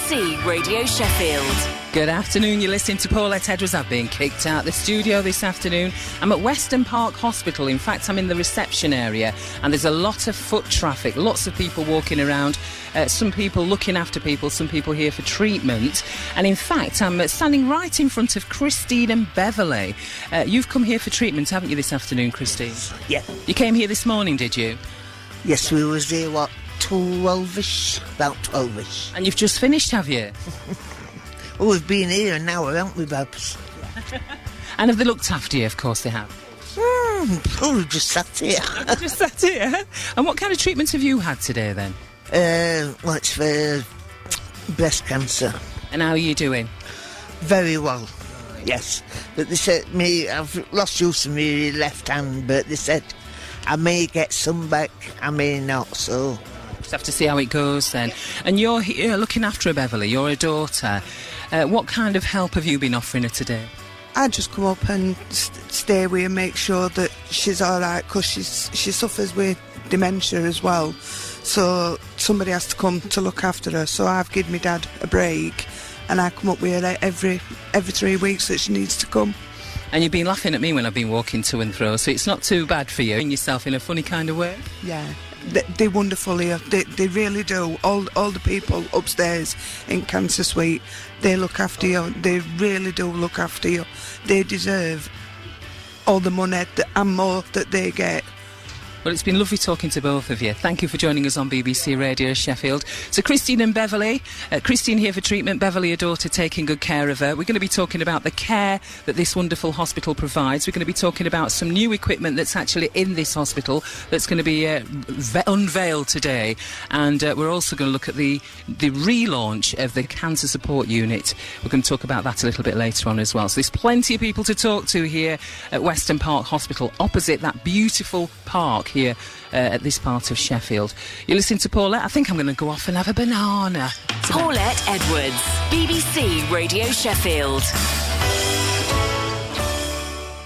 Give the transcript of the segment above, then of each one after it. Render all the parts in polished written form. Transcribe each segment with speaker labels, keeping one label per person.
Speaker 1: BBC Radio Sheffield.
Speaker 2: Good afternoon, you're listening to Paulette Edwards. I've been kicked out the studio this afternoon. I'm at Weston Park Hospital. In fact, I'm in the reception area and there's a lot of foot traffic, lots of people walking around, some people looking after people, some people here for treatment. And in fact, I'm standing right in front of Christine and Beverly. You've come here for treatment, haven't you, this afternoon, Christine?
Speaker 3: Yeah.
Speaker 2: You came here this morning, did you?
Speaker 3: Yes, we was here, 12ish? About 12ish.
Speaker 2: And you've just finished, have you?
Speaker 3: Oh, we've been here an hour, haven't we, Babs?
Speaker 2: And have they looked after you? Of course they have.
Speaker 3: Oh, we've just sat here.
Speaker 2: Just sat here? And what kind of treatment have you had today, then?
Speaker 3: Well, it's for breast cancer.
Speaker 2: And how are you doing?
Speaker 3: Very well, yes. But they said I've lost use of my left hand, but they said I may get some back, I may not, so...
Speaker 2: Just have to see how it goes then. And you're here looking after her, Beverly, you're a daughter. What kind of help have you been offering her today?
Speaker 4: I just come up and stay with her, make sure that she's all right, because she suffers with dementia as well. So somebody has to come to look after her. So I've given my dad a break, and I come up with her every 3 weeks that she needs to come.
Speaker 2: And you've been laughing at me when I've been walking to and fro, so it's not too bad for you. Yourself in a funny kind of way.
Speaker 4: Yeah, they're wonderful here. They really do. All the people upstairs in Cancer Suite, they look after you. They really do look after you. They deserve all the money and more that they get.
Speaker 2: Well, it's been lovely talking to both of you. Thank you for joining us on BBC Radio Sheffield. So Christine and Beverly, Christine here for treatment, Beverly, her daughter, taking good care of her. We're going to be talking about the care that this wonderful hospital provides. We're going to be talking about some new equipment that's actually in this hospital that's going to be unveiled today. And we're also going to look at the relaunch of the Cancer Support Unit. We're going to talk about that a little bit later on as well. So there's plenty of people to talk to here at Weston Park Hospital, opposite that beautiful park here at this part of Sheffield. You're listening to Paulette. I think I'm going to go off and have a banana.
Speaker 1: Paulette Edwards, BBC Radio Sheffield.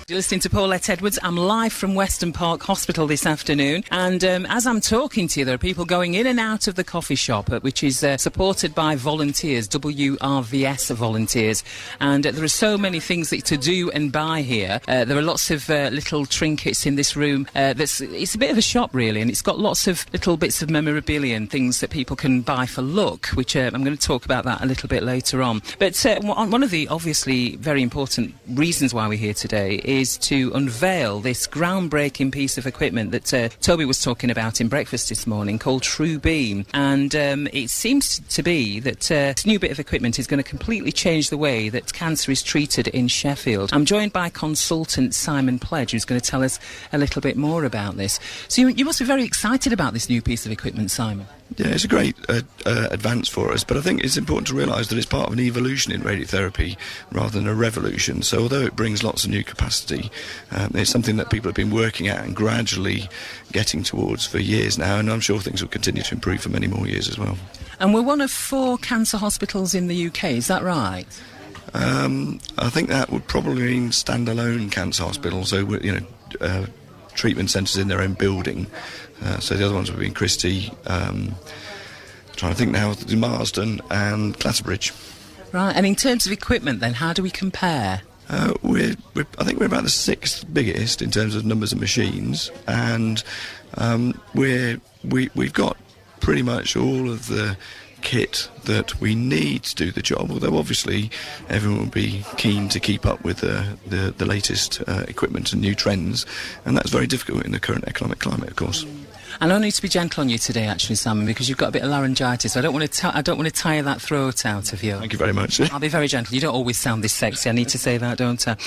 Speaker 2: You're listening to Paulette Edwards. I'm live from Weston Park Hospital this afternoon, and as I'm talking to you, there are people going in and out of the coffee shop, which is supported by volunteers, WRVS volunteers, and there are so many things to do and buy here. There are lots of little trinkets in this room. It's a bit of a shop, really, and it's got lots of little bits of memorabilia and things that people can buy for look, which I'm going to talk about that a little bit later on. But one of the obviously very important reasons why we're here today is to unveil this groundbreaking piece of equipment that Toby was talking about in breakfast this morning, called True Beam. And it seems to be that this new bit of equipment is going to completely change the way that cancer is treated in Sheffield. I'm joined by consultant Simon Pledge, who's going to tell us a little bit more about this. So you must be very excited about this new piece of equipment, Simon.
Speaker 5: Yeah, it's a great advance for us, but I think it's important to realise that it's part of an evolution in radiotherapy rather than a revolution. So although it brings lots of new capacity, it's something that people have been working at and gradually getting towards for years now, and I'm sure things will continue to improve for many more years as well. And
Speaker 2: we're one of 4 cancer hospitals in the UK, is that right?
Speaker 5: I think that would probably mean standalone cancer hospitals, so treatment centres in their own building. So the other ones would be in Christie, trying to think now, Marsden and Clatterbridge.
Speaker 2: Right, and in terms of equipment then, how do we compare?
Speaker 5: I think we're about the 6th biggest in terms of numbers of machines, and we've got pretty much all of the kit that we need to do the job, although obviously everyone will be keen to keep up with the latest equipment and new trends, and that's very difficult in the current economic climate, of course.
Speaker 2: And I need to be gentle on you today, actually, Simon, because you've got a bit of laryngitis. I don't want to tire that throat out of you.
Speaker 5: Thank you very much.
Speaker 2: I'll be very gentle. You don't always sound this sexy. I need to say that, don't I?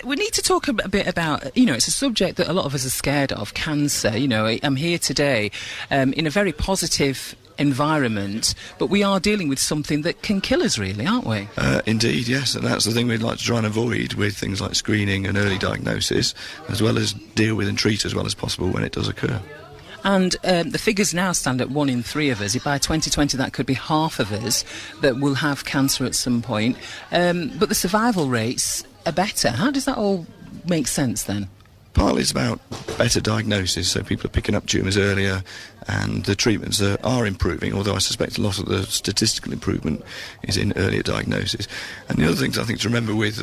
Speaker 2: We need to talk a bit about, it's a subject that a lot of us are scared of, cancer. I'm here today in a very positive environment, but we are dealing with something that can kill us, really, aren't we?
Speaker 5: Indeed, yes, and that's the thing we'd like to try and avoid with things like screening and early diagnosis, as well as deal with and treat as well as possible when it does occur.
Speaker 2: And the figures now stand at 1 in 3 of us. By 2020, that could be half of us that will have cancer at some point. But the survival rates are better. How does that all make sense then?
Speaker 5: partly it's about better diagnosis, so people are picking up tumours earlier, and the treatments are improving, although I suspect a lot of the statistical improvement is in earlier diagnosis. And the other things I think to remember with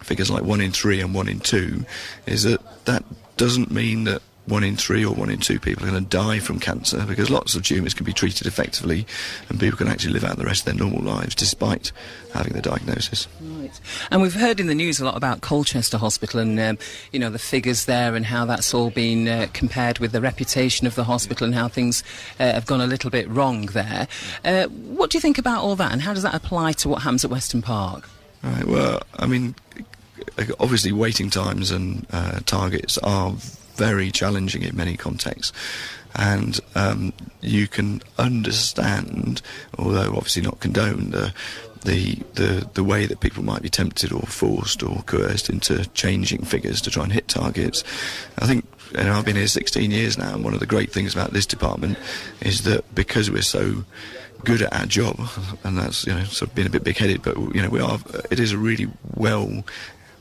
Speaker 5: figures like 1 in 3 and 1 in 2 is that doesn't mean that 1 in 3 or 1 in 2 people are going to die from cancer, because lots of tumours can be treated effectively and people can actually live out the rest of their normal lives despite having the diagnosis.
Speaker 2: Right. And we've heard in the news a lot about Colchester Hospital and, you know, the figures there and how that's all been compared with the reputation of the hospital and how things have gone a little bit wrong there. What do you think about all that, and how does that apply to what happens at Weston Park?
Speaker 5: Right, well, I mean, obviously waiting times and targets are very challenging in many contexts, and you can understand, although obviously not condone, the way that people might be tempted or forced or coerced into changing figures to try and hit targets. I think, you know, I've been here 16 years now, and one of the great things about this department is that because we're so good at our job, and that's, you know, sort of being a bit big-headed, but, you know, it is a really well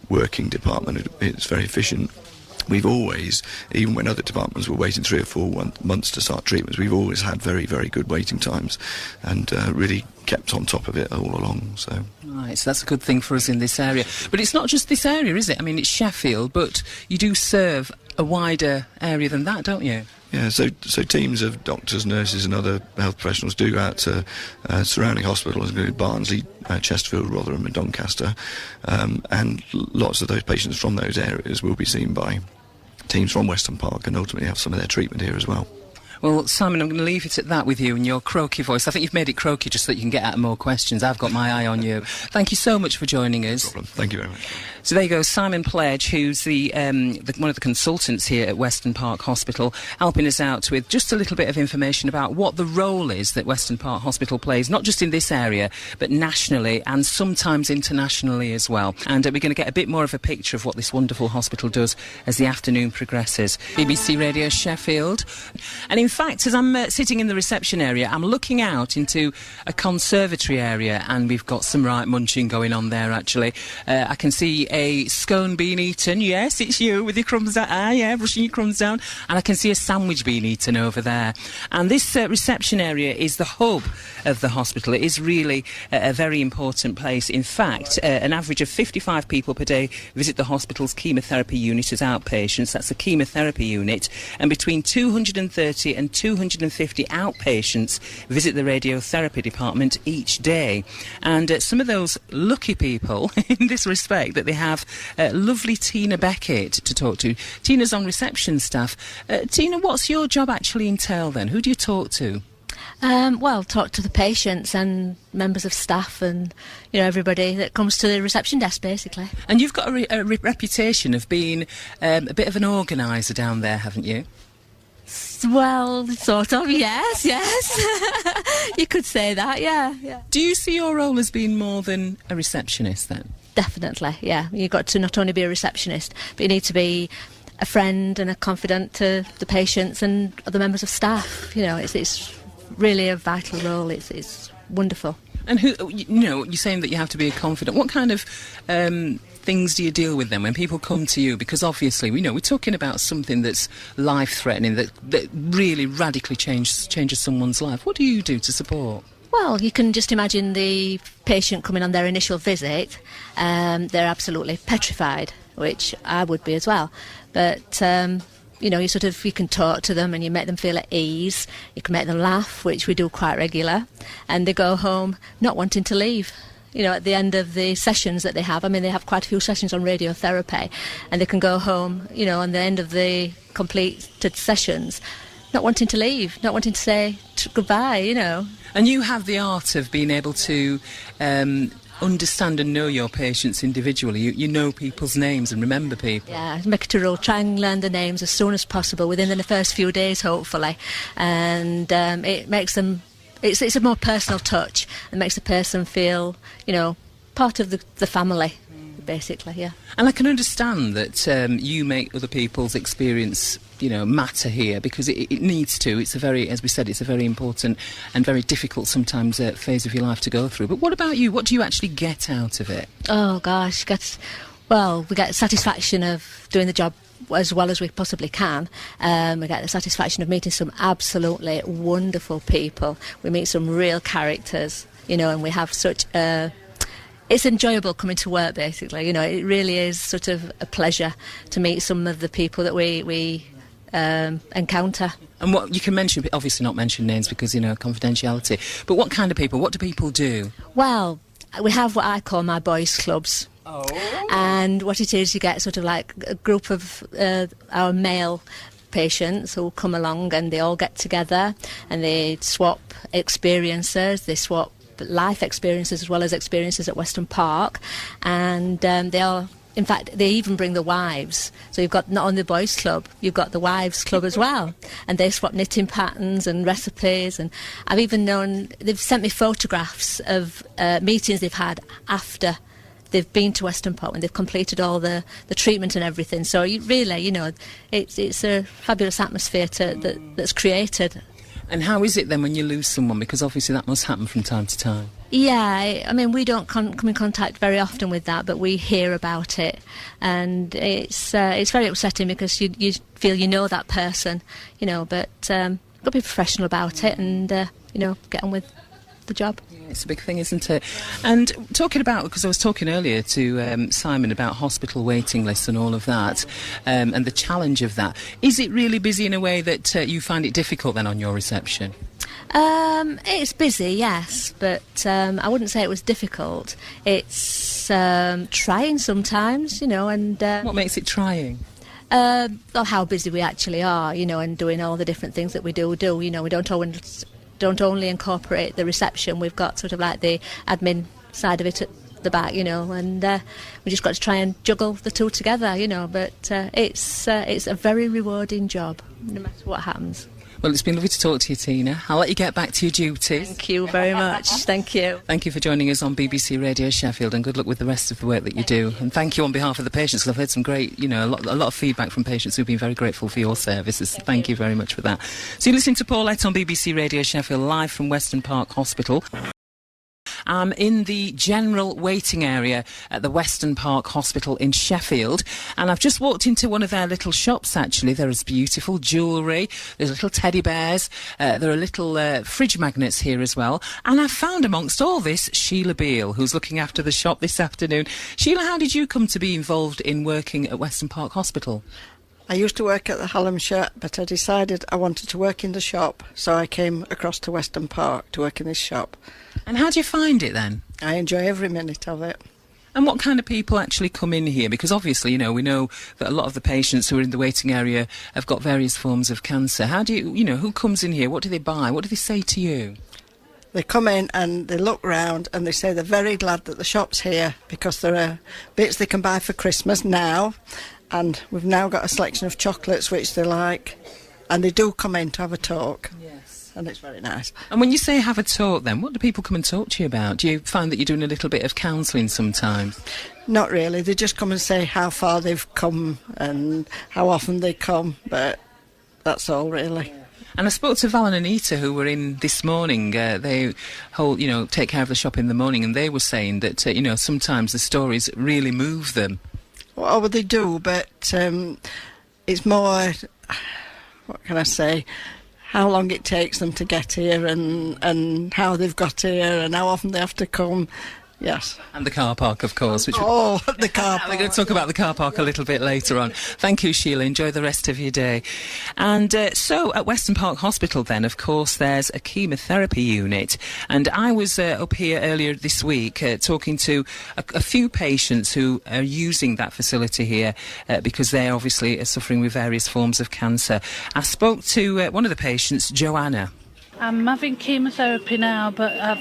Speaker 5: working department. It's very efficient. We've always, even when other departments were waiting 3 or 4 months to start treatments, we've always had very, very good waiting times and really kept on top of it all along. So.
Speaker 2: Right, so that's a good thing for us in this area. But it's not just this area, is it? I mean, it's Sheffield, but you do serve a wider area than that, don't you?
Speaker 5: Yeah, so teams of doctors, nurses and other health professionals do go out to surrounding hospitals, including Barnsley, Chesterfield, Rotherham and Doncaster, and lots of those patients from those areas will be seen by teams from Weston Park and ultimately have some of their treatment here as well.
Speaker 2: Well, Simon, I'm going to leave it at that with you and your croaky voice. I think you've made it croaky just so that you can get out more questions. I've got my eye on you. Thank you so much for joining us.
Speaker 5: No problem. Thank you very much.
Speaker 2: So there you go, Simon Pledge, who's the one of the consultants here at Weston Park Hospital, helping us out with just a little bit of information about what the role is that Weston Park Hospital plays, not just in this area, but nationally and sometimes internationally as well. And we're going to get a bit more of a picture of what this wonderful hospital does as the afternoon progresses. BBC Radio Sheffield. And in fact, as I'm sitting in the reception area, I'm looking out into a conservatory area, and we've got some right munching going on there, actually. I can see a scone being eaten. Yes, it's you with your crumbs down. Ah, yeah, brushing your crumbs down. And I can see a sandwich being eaten over there. And this reception area is the hub of the hospital. It is really a very important place. In fact, an average of 55 people per day visit the hospital's chemotherapy unit as outpatients. That's a chemotherapy unit. And between 230 and 250 outpatients visit the radiotherapy department each day. And some of those lucky people in this respect that they have lovely Tina Beckett to talk to. Tina's on reception staff. Tina, what's your job actually entail then? Who do you talk to?
Speaker 6: Well, talk to the patients and members of staff and, you know, everybody that comes to the reception desk, basically.
Speaker 2: And you've got a reputation of being a bit of an organiser down there, haven't you?
Speaker 6: Well, sort of, yes. You could say that, yeah.
Speaker 2: Do you see your role as being more than a receptionist then?
Speaker 6: Definitely, yeah. You've got to not only be a receptionist, but you need to be a friend and a confidant to the patients and other members of staff. You know, it's really a vital role. It's wonderful.
Speaker 2: And who, you know, you're saying that you have to be a confidant. What kind of things do you deal with then when people come to you? Because obviously, we know we're talking about something that's life-threatening, that really radically changes someone's life. What do you do to support?
Speaker 6: Well, you can just imagine the patient coming on their initial visit. They're absolutely petrified, which I would be as well. But, you know, you can talk to them and you make them feel at ease. You can make them laugh, which we do quite regular. And they go home not wanting to leave. You know, at the end of the sessions that they have, I mean, they have quite a few sessions on radiotherapy, and they can go home, you know, on the end of the completed sessions, not wanting to leave, not wanting to say goodbye, you know.
Speaker 2: And you have the art of being able to understand and know your patients individually. You know people's names and remember people.
Speaker 6: Yeah, make it a rule. Try and learn the names as soon as possible, within the first few days, hopefully. And it makes them... It's a more personal touch and makes the person feel, you know, part of the family, basically, yeah.
Speaker 2: And I can understand that you make other people's experience, you know, matter here, because it needs to. It's a very, as we said, it's a very important and very difficult sometimes phase of your life to go through. But what about you? What do you actually get out of it?
Speaker 6: Oh, gosh, we get satisfaction of doing the job as well as we possibly can. We get the satisfaction of meeting some absolutely wonderful people. We meet some real characters, and we have such it's enjoyable coming to work, basically. It really is sort of a pleasure to meet some of the people that we encounter.
Speaker 2: And what you can mention, obviously not mention names because, confidentiality, but what kind of people, what do people do?
Speaker 6: Well, we have what I call my boys' clubs.
Speaker 2: Oh.
Speaker 6: And what it is, you get sort of like a group of our male patients who come along and they all get together and they swap experiences, they swap life experiences as well as experiences at Weston Park, and in fact, they even bring the wives. So you've got not only the boys' club, you've got the wives' club as well. And they swap knitting patterns and recipes. And I've even known, they've sent me photographs of meetings they've had after they've been to Weston Park when they've completed all the treatment and everything. So it's a fabulous atmosphere that's created.
Speaker 2: And how is it then when you lose someone? Because obviously that must happen from time to time.
Speaker 6: Yeah, I mean, we don't come in contact very often with that, but we hear about it, and it's very upsetting because you feel you know that person, but got to be professional about it and get on with the job.
Speaker 2: Yeah, it's a big thing, isn't it? And talking about, because I was talking earlier to Simon about hospital waiting lists and all of that, and the challenge of that. Is it really busy in a way that you find it difficult then on your reception?
Speaker 6: It's busy, yes, but I wouldn't say it was difficult. It's trying sometimes, and...
Speaker 2: what makes it trying?
Speaker 6: Well, how busy we actually are, and doing all the different things that we do. We don't only incorporate the reception, we've got sort of like the admin side of it at the back, and we just got to try and juggle the two together, but it's a very rewarding job, no matter what happens.
Speaker 2: Well, it's been lovely to talk to you, Tina. I'll let you get back to your duties.
Speaker 6: Thank you very much. Thank you.
Speaker 2: Thank you for joining us on BBC Radio Sheffield, and good luck with the rest of the work that you do. And thank you on behalf of the patients, because I've heard some great, a lot of feedback from patients who've been very grateful for your services. Thank you very much for that. So you're listening to Paulette on BBC Radio Sheffield, live from Weston Park Hospital. I'm in the general waiting area at the Weston Park Hospital in Sheffield, and I've just walked into one of their little shops. Actually, there is beautiful jewellery, there's little teddy bears, there are little fridge magnets here as well, and I've found amongst all this Sheila Beale, who's looking after the shop this afternoon. Sheila, how did you come to be involved in working at Weston Park Hospital?
Speaker 7: I used to work at the Hallamshire, but I decided I wanted to work in the shop, so I came across to Weston Park to work in this shop.
Speaker 2: And how do you find it then?
Speaker 7: I enjoy every minute of it.
Speaker 2: And what kind of people actually come in here? Because obviously, we know that a lot of the patients who are in the waiting area have got various forms of cancer. How do you, who comes in here? What do they buy? What do they say to you?
Speaker 7: They come in and they look round and they say they're very glad that the shop's here because there are bits they can buy for Christmas now, and we've now got a selection of chocolates which they like, and they do come in to have a talk. Yes. And it's very nice.
Speaker 2: And when you say have a talk then, what do people come and talk to you about? Do you find that you're doing a little bit of counselling sometimes?
Speaker 7: Not really. They just come and say how far they've come and how often they come, but that's all really.
Speaker 2: And I spoke to Val and Anita, who were in this morning. They take care of the shop in the morning, and they were saying that, sometimes the stories really move them.
Speaker 7: Well, they do, but it's more, what can I say, how long it takes them to get here and how they've got here and how often they have to come. Yes.
Speaker 2: And the car park, of course.
Speaker 7: The car park.
Speaker 2: We're going to talk about the car park a little bit later on. Thank you, Sheila. Enjoy the rest of your day. And so at Weston Park Hospital then, of course, there's a chemotherapy unit. And I was up here earlier this week talking to a few patients who are using that facility here because they obviously are suffering with various forms of cancer. I spoke to one of the patients, Joanna.
Speaker 8: I'm having chemotherapy now, but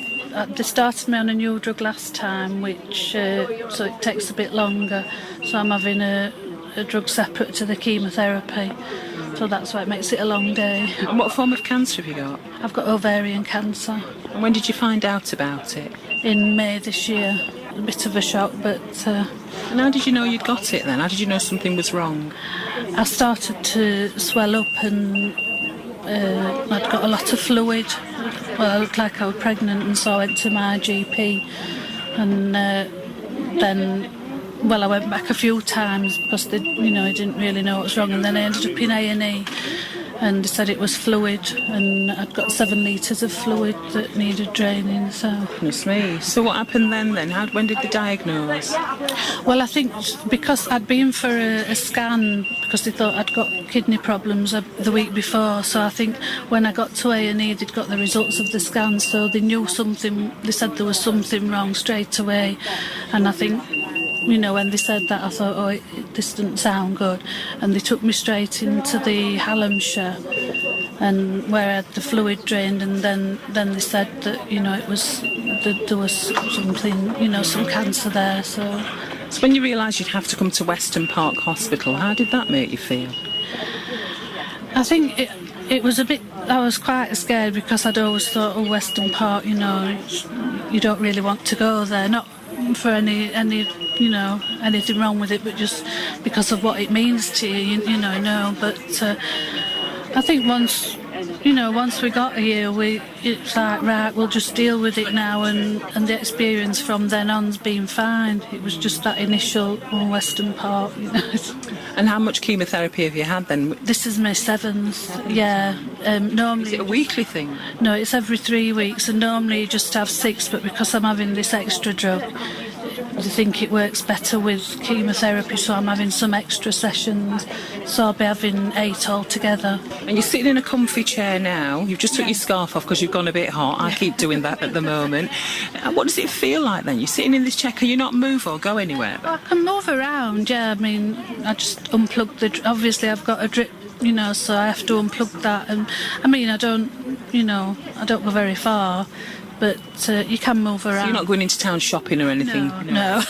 Speaker 8: they started me on a new drug last time, which so it takes a bit longer. So I'm having a drug separate to the chemotherapy. So that's why it makes it a long day.
Speaker 2: And what form of cancer have you got?
Speaker 8: I've got ovarian cancer.
Speaker 2: And when did you find out about it?
Speaker 8: In May this year. A bit of a shock, but...
Speaker 2: And how did you know you'd got it then? How did you know something was wrong?
Speaker 8: I started to swell up and... I'd got a lot of fluid. Well, I looked like I was pregnant, and so I went to my GP, and then well, I went back a few times because they, I didn't really know what was wrong, and then I ended up in A&E, and they said it was fluid, and I'd got 7 litres of fluid that needed draining. So,
Speaker 2: Goodness me. So what happened then? When did they diagnose?
Speaker 8: Well, I think because I'd been for a scan because they thought I'd got kidney problems the week before. So I think when I got to A&E, they'd got the results of the scan, so they knew something. They said there was something wrong straight away, and I think, when they said that, I thought, this didn't sound good. And they took me straight into the Hallamshire, and where I had the fluid drained, and then they said that, it was that there was something, some cancer there. So
Speaker 2: when you realised you'd have to come to Weston Park Hospital, how did that make you feel?
Speaker 8: I think it was a bit. I was quite scared because I'd always thought, Weston Park, you don't really want to go there, not for any anything wrong with it, but just because of what it means to you, But I think once we got here, it's like, right, we'll just deal with it now, and the experience from then on's been fine. It was just that initial Weston Park,
Speaker 2: And how much chemotherapy have you had then?
Speaker 8: This is my 7th, yeah. Normally,
Speaker 2: is it a weekly thing?
Speaker 8: No, it's every 3 weeks, and normally you just have 6, but because I'm having this extra drug, I think it works better with chemotherapy, so I'm having some extra sessions, so I'll be having 8 altogether.
Speaker 2: And you're sitting in a comfy chair now. You've just took your scarf off because you've gone a bit hot. I keep doing that at the moment. What does it feel like then? You're sitting in this chair. Can you not move or go anywhere?
Speaker 8: I can move around, yeah. I mean, I just unplug obviously I've got a drip, so I have to unplug that. And I mean, I don't go very far, but you can move around.
Speaker 2: So you're not going into town shopping or anything?
Speaker 8: No.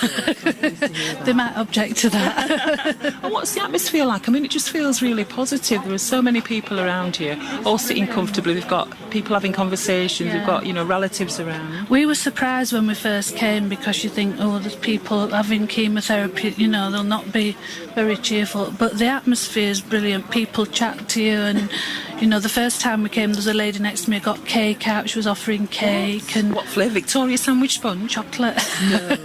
Speaker 8: They might object to that.
Speaker 2: And what's the atmosphere like? I mean, it just feels really positive. There are so many people around here, all sitting comfortably. We've got people having conversations.
Speaker 8: Yeah.
Speaker 2: We've got, relatives around.
Speaker 8: We were surprised when we first came because you think, there's people having chemotherapy, they'll not be very cheerful. But the atmosphere is brilliant. People chat to you, and the first time we came, there was a lady next to me who got cake out. She was offering cake. And
Speaker 2: what flavour? Victoria sandwich sponge?
Speaker 8: Chocolate.
Speaker 2: No.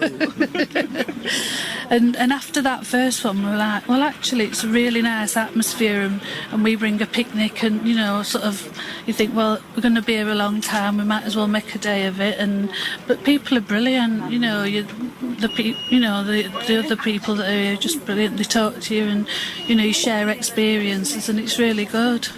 Speaker 8: and after that first one, we were like, well, actually, it's a really nice atmosphere, and we bring a picnic, and, you think, well, we're going to be here a long time, we might as well make a day of it. But people are brilliant, the other people that are here are just brilliant. They talk to you, and, you share experiences, and it's really good.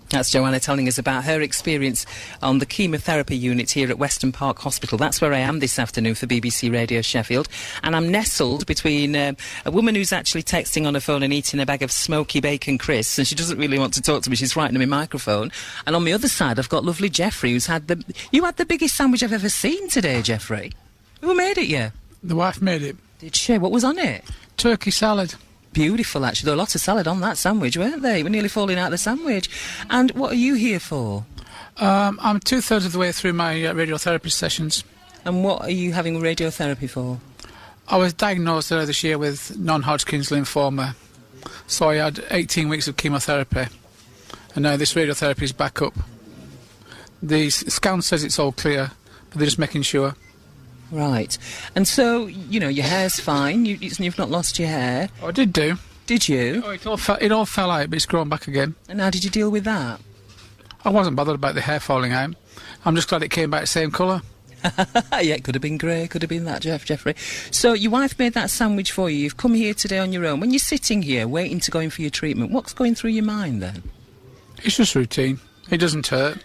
Speaker 2: That's Joanna telling us about her experience on the chemotherapy unit here at Weston Park Hospital. That's where I am this afternoon for BBC Radio Sheffield. And I'm nestled between a woman who's actually texting on her phone and eating a bag of smoky bacon crisps, and she doesn't really want to talk to me. She's frightening my microphone. And on the other side, I've got lovely Jeffrey, who's had You had the biggest sandwich I've ever seen today, Jeffrey. Who made it, you?
Speaker 9: The wife made it.
Speaker 2: Did she? What was on it?
Speaker 9: Turkey salad.
Speaker 2: Beautiful, actually. There were lots of salad on that sandwich, weren't they? We're nearly falling out of the sandwich. And what are you here for?
Speaker 9: I'm 2/3 of the way through my radiotherapy sessions.
Speaker 2: And what are you having radiotherapy for?
Speaker 9: I was diagnosed earlier this year with non-Hodgkin's lymphoma, so I had 18 weeks of chemotherapy, and now this radiotherapy is back up. The scan says it's all clear, but they're just making sure.
Speaker 2: Right. And so, your hair's fine. You've not lost your hair.
Speaker 9: Oh, I did do.
Speaker 2: Did you?
Speaker 9: Oh, it all fell out, but it's grown back again.
Speaker 2: And how did you deal with that?
Speaker 9: I wasn't bothered about the hair falling out. I'm just glad it came back the same colour.
Speaker 2: Yeah, it could have been grey, could have been that, Jeffrey. So your wife made that sandwich for you. You've come here today on your own. When you're sitting here waiting to go in for your treatment, what's going through your mind then?
Speaker 9: It's just routine. It doesn't hurt.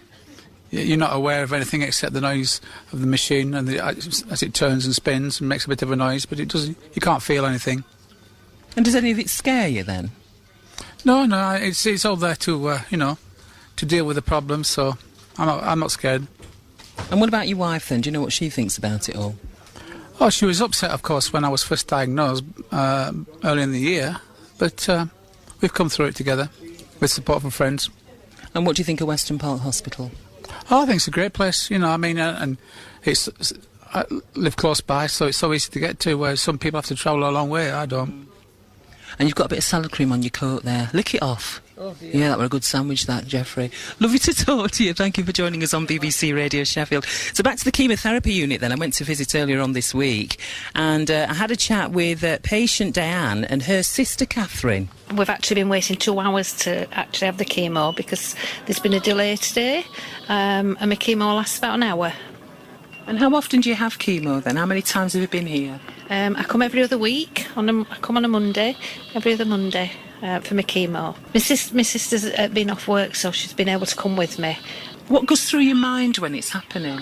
Speaker 9: You're not aware of anything except the noise of the machine and as it turns and spins and makes a bit of a noise, but it doesn't. You can't feel anything.
Speaker 2: And does any of it scare you then?
Speaker 9: No, it's all there to to deal with the problem. So I'm not scared.
Speaker 2: And what about your wife then? Do you know what she thinks about it all?
Speaker 9: Oh, she was upset, of course, when I was first diagnosed early in the year, but we've come through it together with support from friends.
Speaker 2: And what do you think of Weston Park Hospital?
Speaker 9: Oh, I think it's a great place, and I live close by, so it's so easy to get to, where some people have to travel a long way. I don't.
Speaker 2: And you've got a bit of salad cream on your coat there. Lick it off. Oh, yeah, that were a good sandwich, that, Geoffrey. Lovely to talk to you. Thank you for joining us on BBC Radio Sheffield. So back to the chemotherapy unit then. I went to visit earlier on this week, and I had a chat with patient Diane and her sister Catherine.
Speaker 10: We've actually been waiting 2 hours to actually have the chemo because there's been a delay today, and my chemo lasts about an hour.
Speaker 2: And how often do you have chemo then? How many times have you been here?
Speaker 10: I come every other week. I come on a Monday, every other Monday. For my chemo. My sister's been off work, so she's been able to come with me.
Speaker 2: What goes through your mind when it's happening?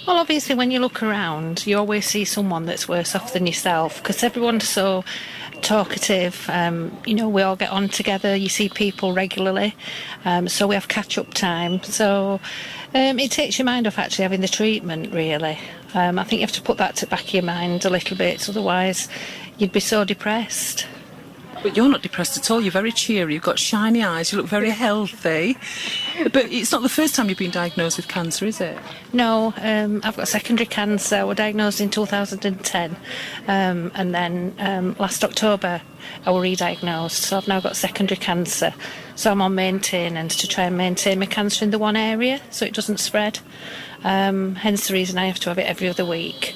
Speaker 10: Well, obviously, when you look around, you always see someone that's worse off than yourself, because everyone's so talkative. We all get on together. You see people regularly, so we have catch-up time. So it takes your mind off actually having the treatment, really. I think you have to put that to the back of your mind a little bit, otherwise you'd be so depressed.
Speaker 2: But you're not depressed at all. You're very cheery. You've got shiny eyes. You look very healthy. But it's not the first time you've been diagnosed with cancer, is it?
Speaker 10: No, I've got secondary cancer. I was diagnosed in 2010. And then last October I was re-diagnosed. So I've now got secondary cancer. So I'm on maintenance to try and maintain my cancer in the one area so it doesn't spread. Hence the reason I have to have it every other week.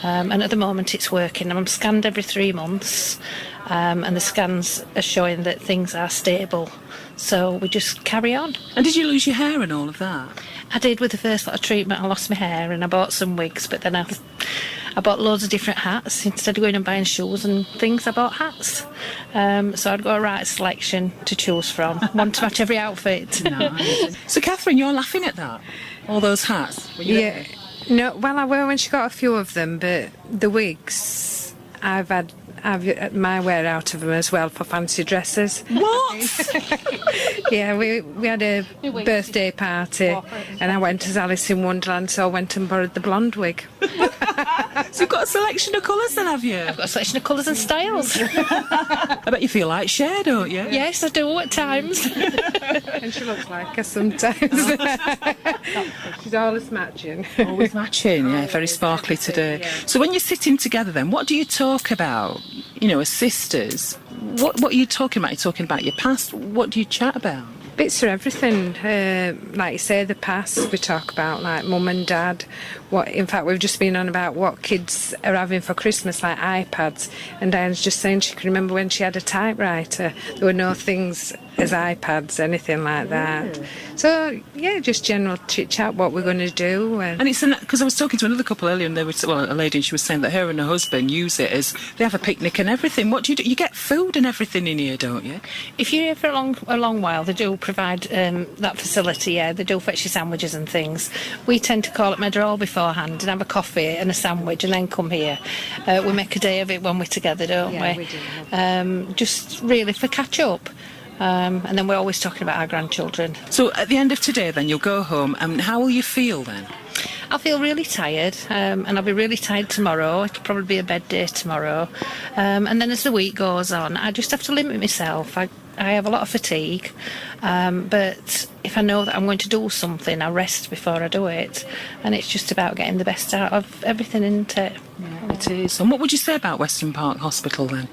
Speaker 10: And at the moment it's working. I'm scanned every 3 months, and the scans are showing that things are stable. So we just carry on.
Speaker 2: And did you lose your hair and all of that?
Speaker 10: I did with the first lot of treatment. I lost my hair and I bought some wigs, but then I bought loads of different hats. Instead of going and buying shoes and things, I bought hats. So I'd got a right selection to choose from. One to match every outfit.
Speaker 2: Nice. So Catherine, you're laughing at that? All those hats?
Speaker 11: Yeah. No, well, I were when she got a few of them, but the wigs, I've my wear out of them as well for fancy dresses.
Speaker 2: What?
Speaker 11: Yeah, we had a birthday party, and I went as Alice in Wonderland, so I went and borrowed the blonde wig.
Speaker 2: So you've got a selection of colours then, have you?
Speaker 10: I've got a selection of colours and styles.
Speaker 2: I bet you feel like Cher, don't you?
Speaker 10: Yes, I do at times.
Speaker 11: And she looks like her sometimes. She's always matching.
Speaker 2: Always matching, yeah, very sparkly today.
Speaker 11: Yeah.
Speaker 2: So when you're sitting together then, what do you talk about? As sisters, what are you talking about? You're talking about your past. What do you chat about?
Speaker 11: Bits of everything. Like you say, the past. We talk about like mum and dad. In fact, we've just been on about what kids are having for Christmas, like iPads. And Diane's just saying she can remember when she had a typewriter. There were no things as iPads, anything like that. Yeah. So yeah, just general chit chat. What we're going to do.
Speaker 2: And it's because I was talking to another couple earlier, and a lady, and she was saying that her and her husband use it as they have a picnic and everything. What do you do? You get food and everything in here, don't you?
Speaker 10: If you're here for a long while, they do provide that facility. Yeah, they do fetch you sandwiches and things. We tend to call it Meadowhall beforehand and have a coffee and a sandwich and then come here. We make a day of it when we're together, don't we?
Speaker 11: Yeah, we do.
Speaker 10: Just really for catch up. And then we're always talking about our grandchildren.
Speaker 2: So at the end of today then you'll go home, and how will you feel then?
Speaker 10: I'll feel really tired, and I'll be really tired tomorrow. It'll probably be a bed day tomorrow. And then as the week goes on, I just have to limit myself. I have a lot of fatigue, but if I know that I'm going to do something, I rest before I do it. And it's just about getting the best out of everything, isn't it?
Speaker 2: Yeah, it is. And what would you say about Western Park Hospital then?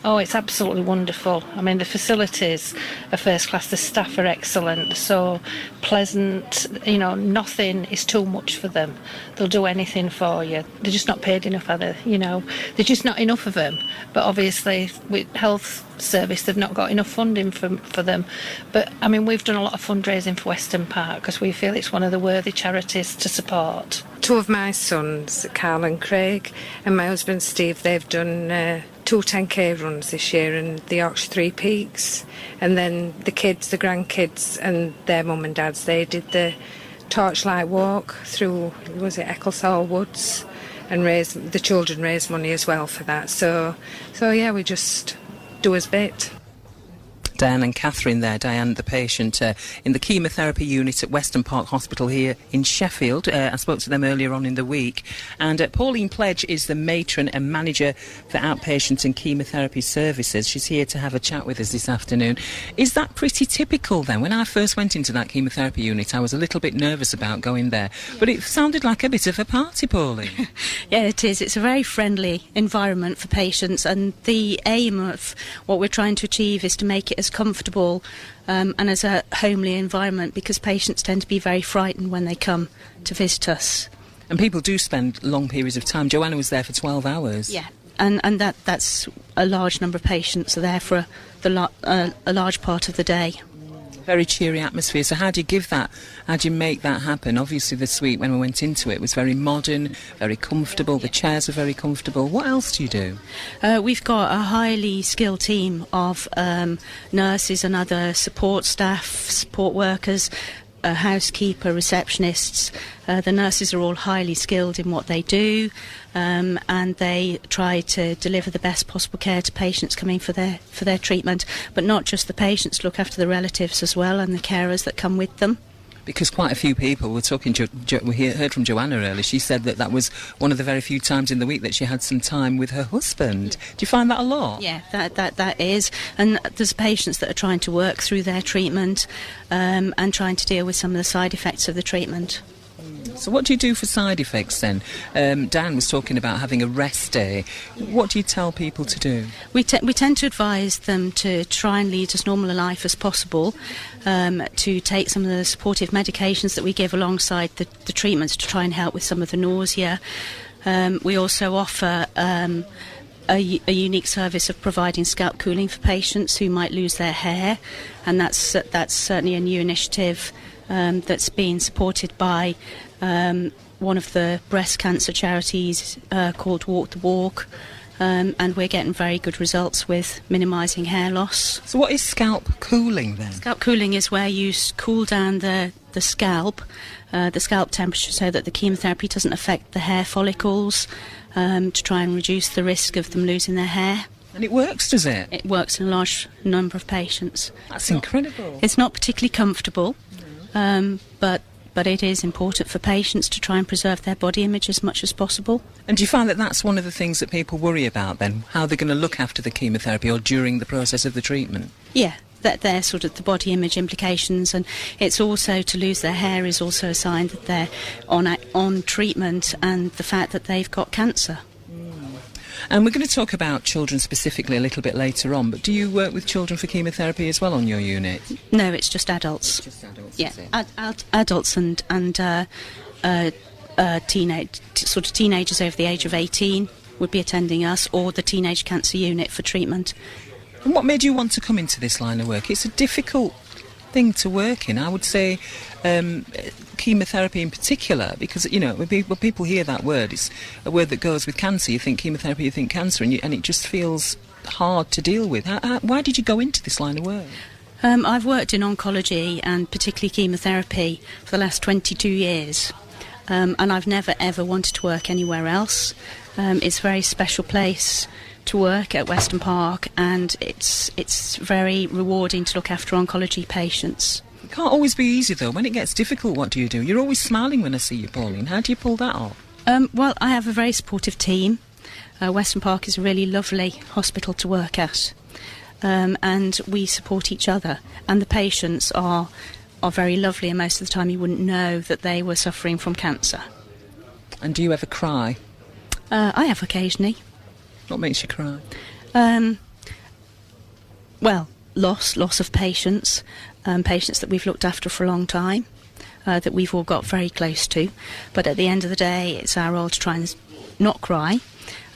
Speaker 10: Oh, it's absolutely wonderful. I mean, the facilities are first class. The staff are excellent, so pleasant. Nothing is too much for them. They'll do anything for you. They're just not paid enough, are they? There's just not enough of them. But obviously, with health service, they've not got enough funding for them. But, I mean, we've done a lot of fundraising for Western Park because we feel it's one of the worthy charities to support.
Speaker 11: 2 of my sons, Carl and Craig, and my husband Steve, they've done 2 10k runs this year in the Yorkshire Three Peaks, and then the grandkids and their mum and dads, they did the torchlight walk through, Ecclesall Woods, and the children raised money as well for that. So yeah, we just do his bit.
Speaker 2: Diane and Catherine there, Diane the patient in the chemotherapy unit at Western Park Hospital here in Sheffield. I spoke to them earlier on in the week. And Pauline Pledge is the matron and manager for outpatient and chemotherapy services. She's here to have a chat with us this afternoon. Is that pretty typical then? When I first went into that chemotherapy unit, I was a little bit nervous about going there. But it sounded like a bit of a party, Pauline.
Speaker 12: Yeah, it is. It's a very friendly environment for patients, and the aim of what we're trying to achieve is to make it as as comfortable and as a homely environment, because patients tend to be very frightened when they come to visit us.
Speaker 2: And people do spend long periods of time. Joanna was there for 12 hours.
Speaker 12: Yeah, and that's a large number of patients are there for a large part of the day.
Speaker 2: Very cheery atmosphere. So how do you make that happen? Obviously the suite, when we went into it, was very modern, very comfortable. The chairs are very comfortable. What else do you do?
Speaker 12: We've got a highly skilled team of nurses and other support staff, support workers, a housekeeper, receptionists. The nurses are all highly skilled in what they do, and they try to deliver the best possible care to patients coming for their treatment, but not just the patients, look after the relatives as well and the carers that come with them.
Speaker 2: Because quite a few people were talking, we heard from Joanna earlier, she said that was one of the very few times in the week that she had some time with her husband. Do you find that a lot?
Speaker 12: Yeah, that is. And there's patients that are trying to work through their treatment and trying to deal with some of the side effects of the treatment.
Speaker 2: So what do you do for side effects then? Dan was talking about having a rest day. What do you tell people to do?
Speaker 12: We tend to advise them to try and lead as normal a life as possible, to take some of the supportive medications that we give alongside the treatments to try and help with some of the nausea. We also offer a unique service of providing scalp cooling for patients who might lose their hair, and that's certainly a new initiative that's been supported by one of the breast cancer charities called Walk the Walk, and we're getting very good results with minimising hair loss.
Speaker 2: So what is scalp cooling then?
Speaker 12: Scalp cooling is where you cool down the scalp temperature so that the chemotherapy doesn't affect the hair follicles, to try and reduce the risk of them losing their hair.
Speaker 2: And it works, does it?
Speaker 12: It works in a large number of patients.
Speaker 2: That's incredible.
Speaker 12: It's not particularly comfortable, but it is important for patients to try and preserve their body image as much as possible.
Speaker 2: And do you find that that's one of the things that people worry about then, how they're going to look after the chemotherapy or during the process of the treatment?
Speaker 12: Yeah, that they're sort of the body image implications, and it's also to lose their hair is also a sign that they're on treatment, and the fact that they've got cancer.
Speaker 2: And we're going to talk about children specifically a little bit later on, but do you work with children for chemotherapy as well on your unit?
Speaker 12: No, it's just adults.
Speaker 2: It's just adults,
Speaker 12: yeah,
Speaker 2: is it?
Speaker 12: Adults and teenagers over the age of 18 would be attending us, or the teenage cancer unit for treatment.
Speaker 2: And what made you want to come into this line of work? It's a difficult thing to work in, I would say, chemotherapy in particular, because, you know, when people hear that word, it's a word that goes with cancer. You think chemotherapy, you think cancer, and it just feels hard to deal with. Why did you go into this line of work?
Speaker 12: I've worked in oncology and particularly chemotherapy for the last 22 years, and I've never ever wanted to work anywhere else. It's a very special place to work at Weston Park, and it's very rewarding to look after oncology patients.
Speaker 2: It can't always be easy though. When it gets difficult, what do you do? You're always smiling when I see you, Pauline. How do you pull that off?
Speaker 12: Well, I have a very supportive team. Weston Park is a really lovely hospital to work at, and we support each other, and the patients are very lovely, and most of the time you wouldn't know that they were suffering from cancer.
Speaker 2: And do you ever cry?
Speaker 12: I have occasionally.
Speaker 2: What makes you cry?
Speaker 12: Well, loss of patients, patients that we've looked after for a long time, that we've all got very close to. But at the end of the day, it's our role to try and not cry,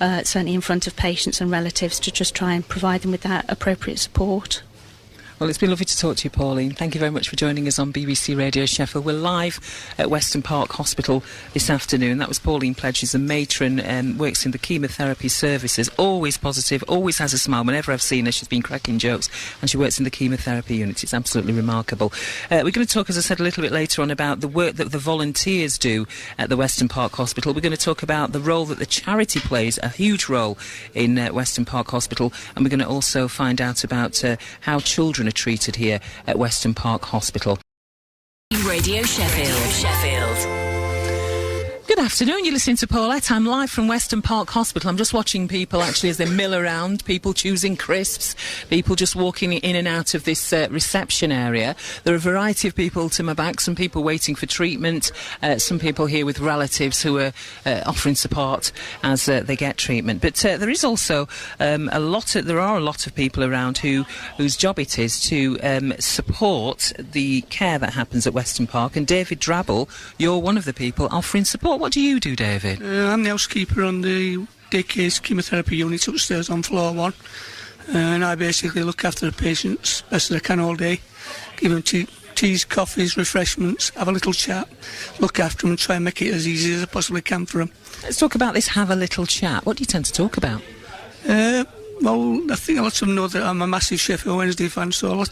Speaker 12: certainly in front of patients and relatives, to just try and provide them with that appropriate support.
Speaker 2: Well, it's been lovely to talk to you, Pauline. Thank you very much for joining us on BBC Radio Sheffield. We're live at Weston Park Hospital this afternoon. That was Pauline Pledge. She's a matron and works in the chemotherapy services. Always positive, always has a smile. Whenever I've seen her, she's been cracking jokes, and she works in the chemotherapy unit. It's absolutely remarkable. We're going to talk, as I said, a little bit later on about the work that the volunteers do at the Weston Park Hospital. We're going to talk about the role that the charity plays, a huge role in Weston Park Hospital, and we're going to also find out about how children are treated here at Weston Park Hospital.
Speaker 1: Radio Sheffield.
Speaker 2: Good afternoon, you're listening to Paulette. I'm live from Weston Park Hospital. I'm just watching people actually as they mill around, people choosing crisps, people just walking in and out of this reception area. There are a variety of people to my back, some people waiting for treatment, some people here with relatives who are offering support as they get treatment. But there is also there are a lot of people around whose job it is to support the care that happens at Weston Park. And David Drabble, you're one of the people offering support. What do you do, David?
Speaker 13: I'm the housekeeper on the daycare chemotherapy unit upstairs on floor 1, and I basically look after the patients best as I can all day, give them teas, coffees, refreshments, have a little chat, look after them and try and make it as easy as I possibly can for them.
Speaker 2: Let's talk about this have a little chat. What do you tend to talk about?
Speaker 13: Well, I think a lot of them know that I'm a massive Sheffield Wednesday fan, so we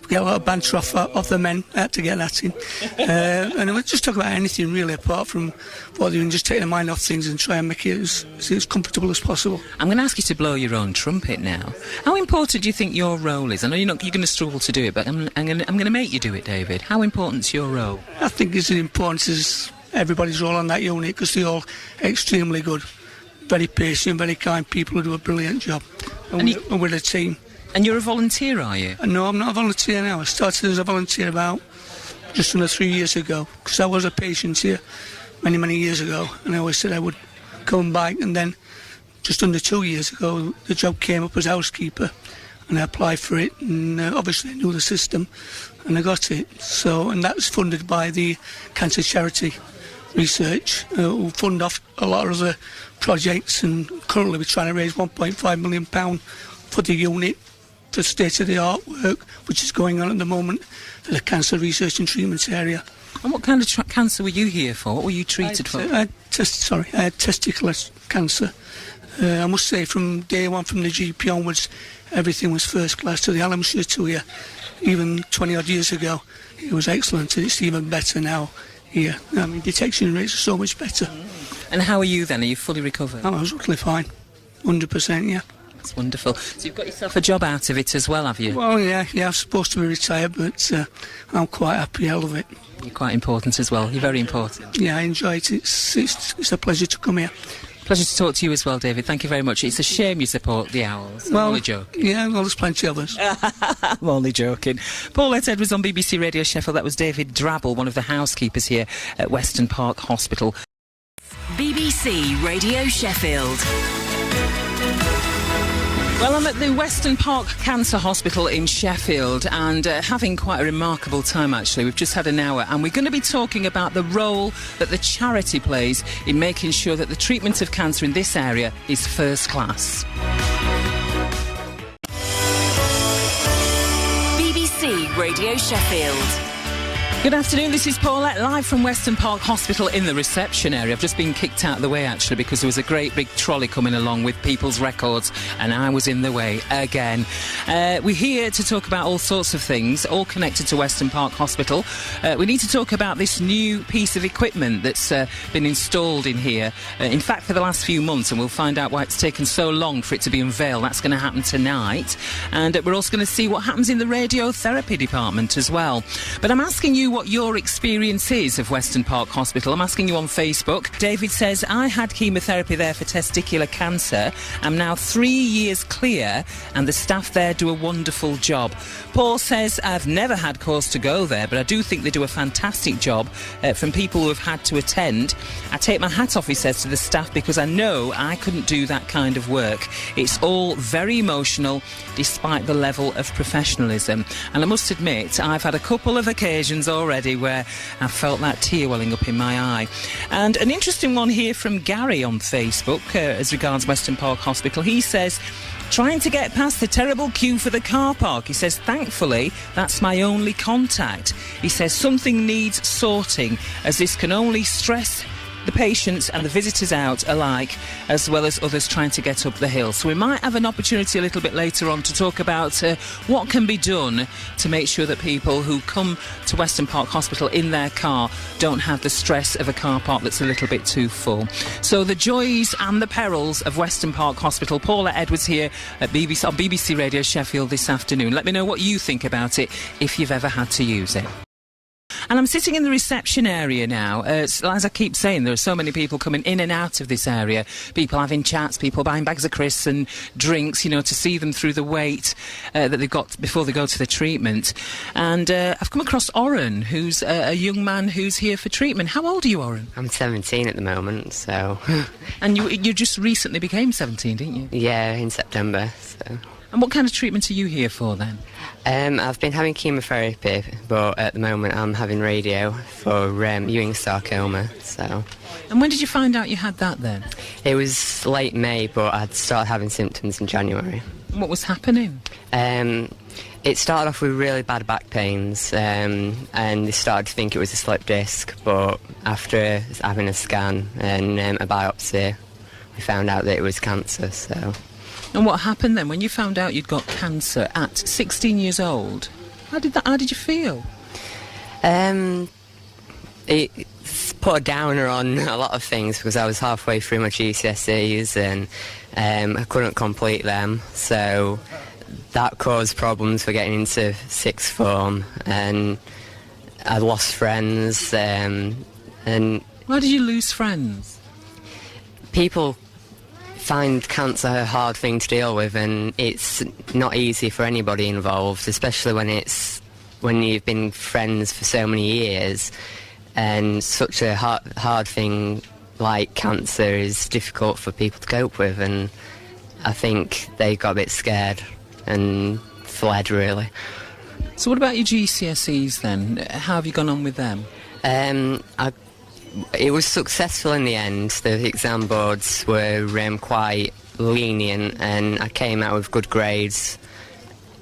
Speaker 13: get a lot of banter off the men. I had to get that in. And we just talk about anything really, apart from what they just take their mind off things and try and make it as comfortable as possible.
Speaker 2: I'm going to ask you to blow your own trumpet now. How important do you think your role is? I know you're going to struggle to do it, but I'm going to make you do it, David. How important's your role?
Speaker 13: I think it's as important as everybody's role on that unit, because they're all extremely good. Very patient, very kind people who do a brilliant job. And we're a team.
Speaker 2: And you're a volunteer, are you?
Speaker 13: No, I'm not a volunteer now. I started as a volunteer about just under 3 years ago, because I was a patient here many years ago, and I always said I would come back. And then just under 2 years ago, the job came up as housekeeper, and I applied for it, and obviously I knew the system, and I got it. And that's funded by the Cancer Charity Research, who fund off a lot of other projects, and currently we're trying to raise £1.5 million for the unit for state-of-the-art work which is going on at the moment for the cancer research and treatment area.
Speaker 2: And what kind of cancer were you here for? What were you treated for?
Speaker 13: I had testicular cancer. I must say, from day one, from the GP onwards, everything was first class. To the Hallamshire to here, even 20 odd years ago, it was excellent, and it's even better now here. I mean, detection rates are so much better.
Speaker 2: And how are you then? Are you fully recovered?
Speaker 13: I was totally fine. 100%, yeah.
Speaker 2: That's wonderful. So you've got yourself a job out of it as well, have you?
Speaker 13: Well, yeah, I'm supposed to be retired, but I'm quite happy. I love it.
Speaker 2: You're quite important as well. You're very important.
Speaker 13: Yeah, I enjoy it. It's a pleasure to come here.
Speaker 2: Pleasure to talk to you as well, David. Thank you very much. It's a shame you support the Owls. I'm only joking.
Speaker 13: Yeah, well, there's plenty of us.
Speaker 2: I'm only joking. Paulette Edwards on BBC Radio Sheffield. That was David Drabble, one of the housekeepers here at Weston Park Hospital.
Speaker 1: BBC Radio Sheffield.
Speaker 2: Well, I'm at the Weston Park Cancer Hospital in Sheffield, and having quite a remarkable time, actually. We've just had an hour, and we're going to be talking about the role that the charity plays in making sure that the treatment of cancer in this area is first class.
Speaker 1: BBC Radio Sheffield.
Speaker 2: Good afternoon, this is Paulette, live from Weston Park Hospital in the reception area. I've just been kicked out of the way, actually, because there was a great big trolley coming along with people's records, and I was in the way again. We're here to talk about all sorts of things, all connected to Weston Park Hospital. We need to talk about this new piece of equipment that's been installed in here, in fact, for the last few months, and we'll find out why it's taken so long for it to be unveiled. That's going to happen tonight. And we're also going to see what happens in the radiotherapy department as well. But I'm asking you what your experience is of Weston Park Hospital. I'm asking you on Facebook. David says, I had chemotherapy there for testicular cancer. I'm now 3 years clear, and the staff there do a wonderful job. Paul says, I've never had cause to go there, but I do think they do a fantastic job from people who have had to attend. I take my hat off, he says, to the staff, because I know I couldn't do that kind of work. It's all very emotional, despite the level of professionalism. And I must admit, I've had a couple of occasions already where I felt that tear welling up in my eye. And an interesting one here from Gary on Facebook as regards Weston Park Hospital. He says, trying to get past the terrible queue for the car park. He says, thankfully, that's my only contact. He says, something needs sorting, as this can only stress the patients and the visitors out alike, as well as others trying to get up the hill. So we might have an opportunity a little bit later on to talk about what can be done to make sure that people who come to Weston Park Hospital in their car don't have the stress of a car park that's a little bit too full. So the joys and the perils of Weston Park Hospital. Paula Edwards here at BBC, on BBC Radio Sheffield this afternoon. Let me know what you think about it if you've ever had to use it. And I'm sitting in the reception area now. As I keep saying, there are so many people coming in and out of this area. People having chats, people buying bags of crisps and drinks, you know, to see them through the wait that they've got before they go to the treatment. And I've come across Oren, who's a young man who's here for treatment. How old are you, Oren?
Speaker 14: I'm 17 at the moment, so...
Speaker 2: And you just recently became 17, didn't you?
Speaker 14: Yeah, in September, so...
Speaker 2: And what kind of treatment are you here for, then?
Speaker 14: I've been having chemotherapy, but at the moment I'm having radio for Ewing sarcoma, so...
Speaker 2: And when did you find out you had that, then?
Speaker 14: It was late May, but I'd started having symptoms in January.
Speaker 2: What was happening?
Speaker 14: It started off with really bad back pains, and they started to think it was a slip disc, but after having a scan and a biopsy, we found out that it was cancer, so...
Speaker 2: And what happened then when you found out you'd got cancer at 16 years old? How did you feel?
Speaker 14: It put a downer on a lot of things because I was halfway through my GCSEs and I couldn't complete them, so that caused problems for getting into sixth form, and I lost friends. And
Speaker 2: why did you lose friends?
Speaker 14: People find cancer a hard thing to deal with, and it's not easy for anybody involved, especially when you've been friends for so many years, and such a hard thing like cancer is difficult for people to cope with, and I think they got a bit scared and fled, really.
Speaker 2: So what about your GCSEs then? How have you gone on with them?
Speaker 14: It was successful in the end. The exam boards were quite lenient, and I came out with good grades,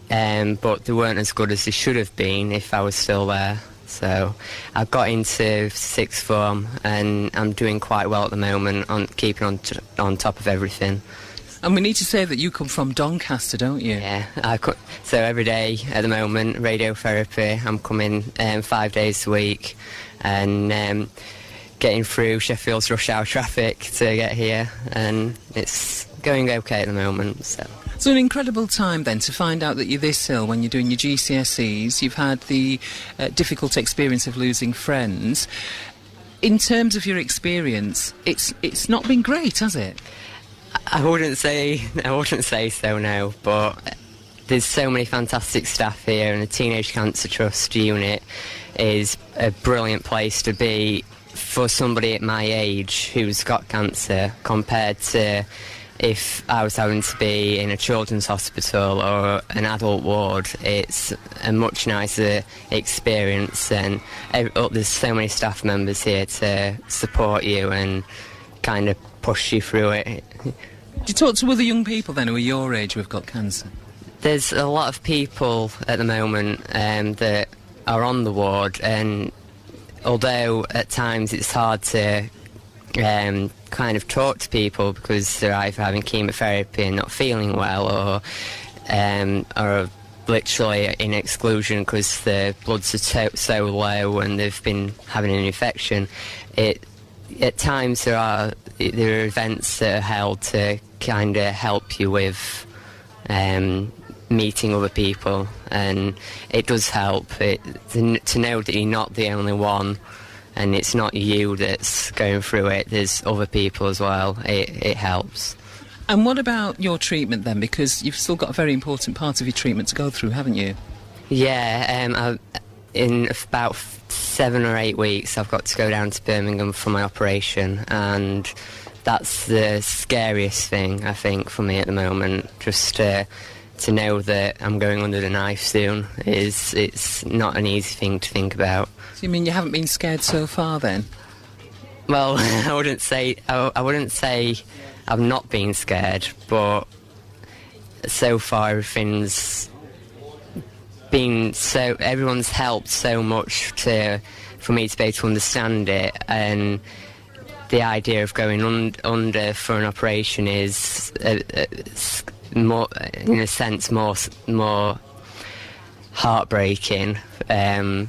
Speaker 14: but they weren't as good as they should have been if I was still there. So I got into sixth form, and I'm doing quite well at the moment, on keeping on top of everything.
Speaker 2: And we need to say that you come from Doncaster, don't you?
Speaker 14: Yeah, so every day at the moment, radiotherapy. I'm coming 5 days a week, and getting through Sheffield's rush hour traffic to get here, and it's going okay at the moment, so...
Speaker 2: So an incredible time then to find out that you're this ill when you're doing your GCSEs. You've had the difficult experience of losing friends. In terms of your experience, it's not been great, has it?
Speaker 14: I wouldn't say so, no, but there's so many fantastic staff here, and the Teenage Cancer Trust unit is a brilliant place to be for somebody at my age who's got cancer, compared to if I was having to be in a children's hospital or an adult ward. It's a much nicer experience, and there's so many staff members here to support you and kind of push you through it.
Speaker 2: Do you talk to other young people then who are your age who have got cancer?
Speaker 14: There's a lot of people at the moment that are on the ward, and although at times it's hard to kind of talk to people because they're either having chemotherapy and not feeling well, or literally in exclusion because their bloods are so low and they've been having an infection, at times there are events that are held to kind of help you with meeting other people, and it does help to know that you're not the only one, and it's not you that's going through it. There's other people as well. It helps.
Speaker 2: And what about your treatment then? Because you've still got a very important part of your treatment to go through, haven't you?
Speaker 14: Yeah, in about 7 or 8 weeks I've got to go down to Birmingham for my operation, and that's the scariest thing, I think, for me at the moment. Just to know that I'm going under the knife soon it's not an easy thing to think about.
Speaker 2: So you mean you haven't been scared so far then?
Speaker 14: Well, I wouldn't say I've not been scared, but so far everything's been everyone's helped so much for me to be able to understand it, and the idea of going under for an operation is more, in a sense, more heartbreaking,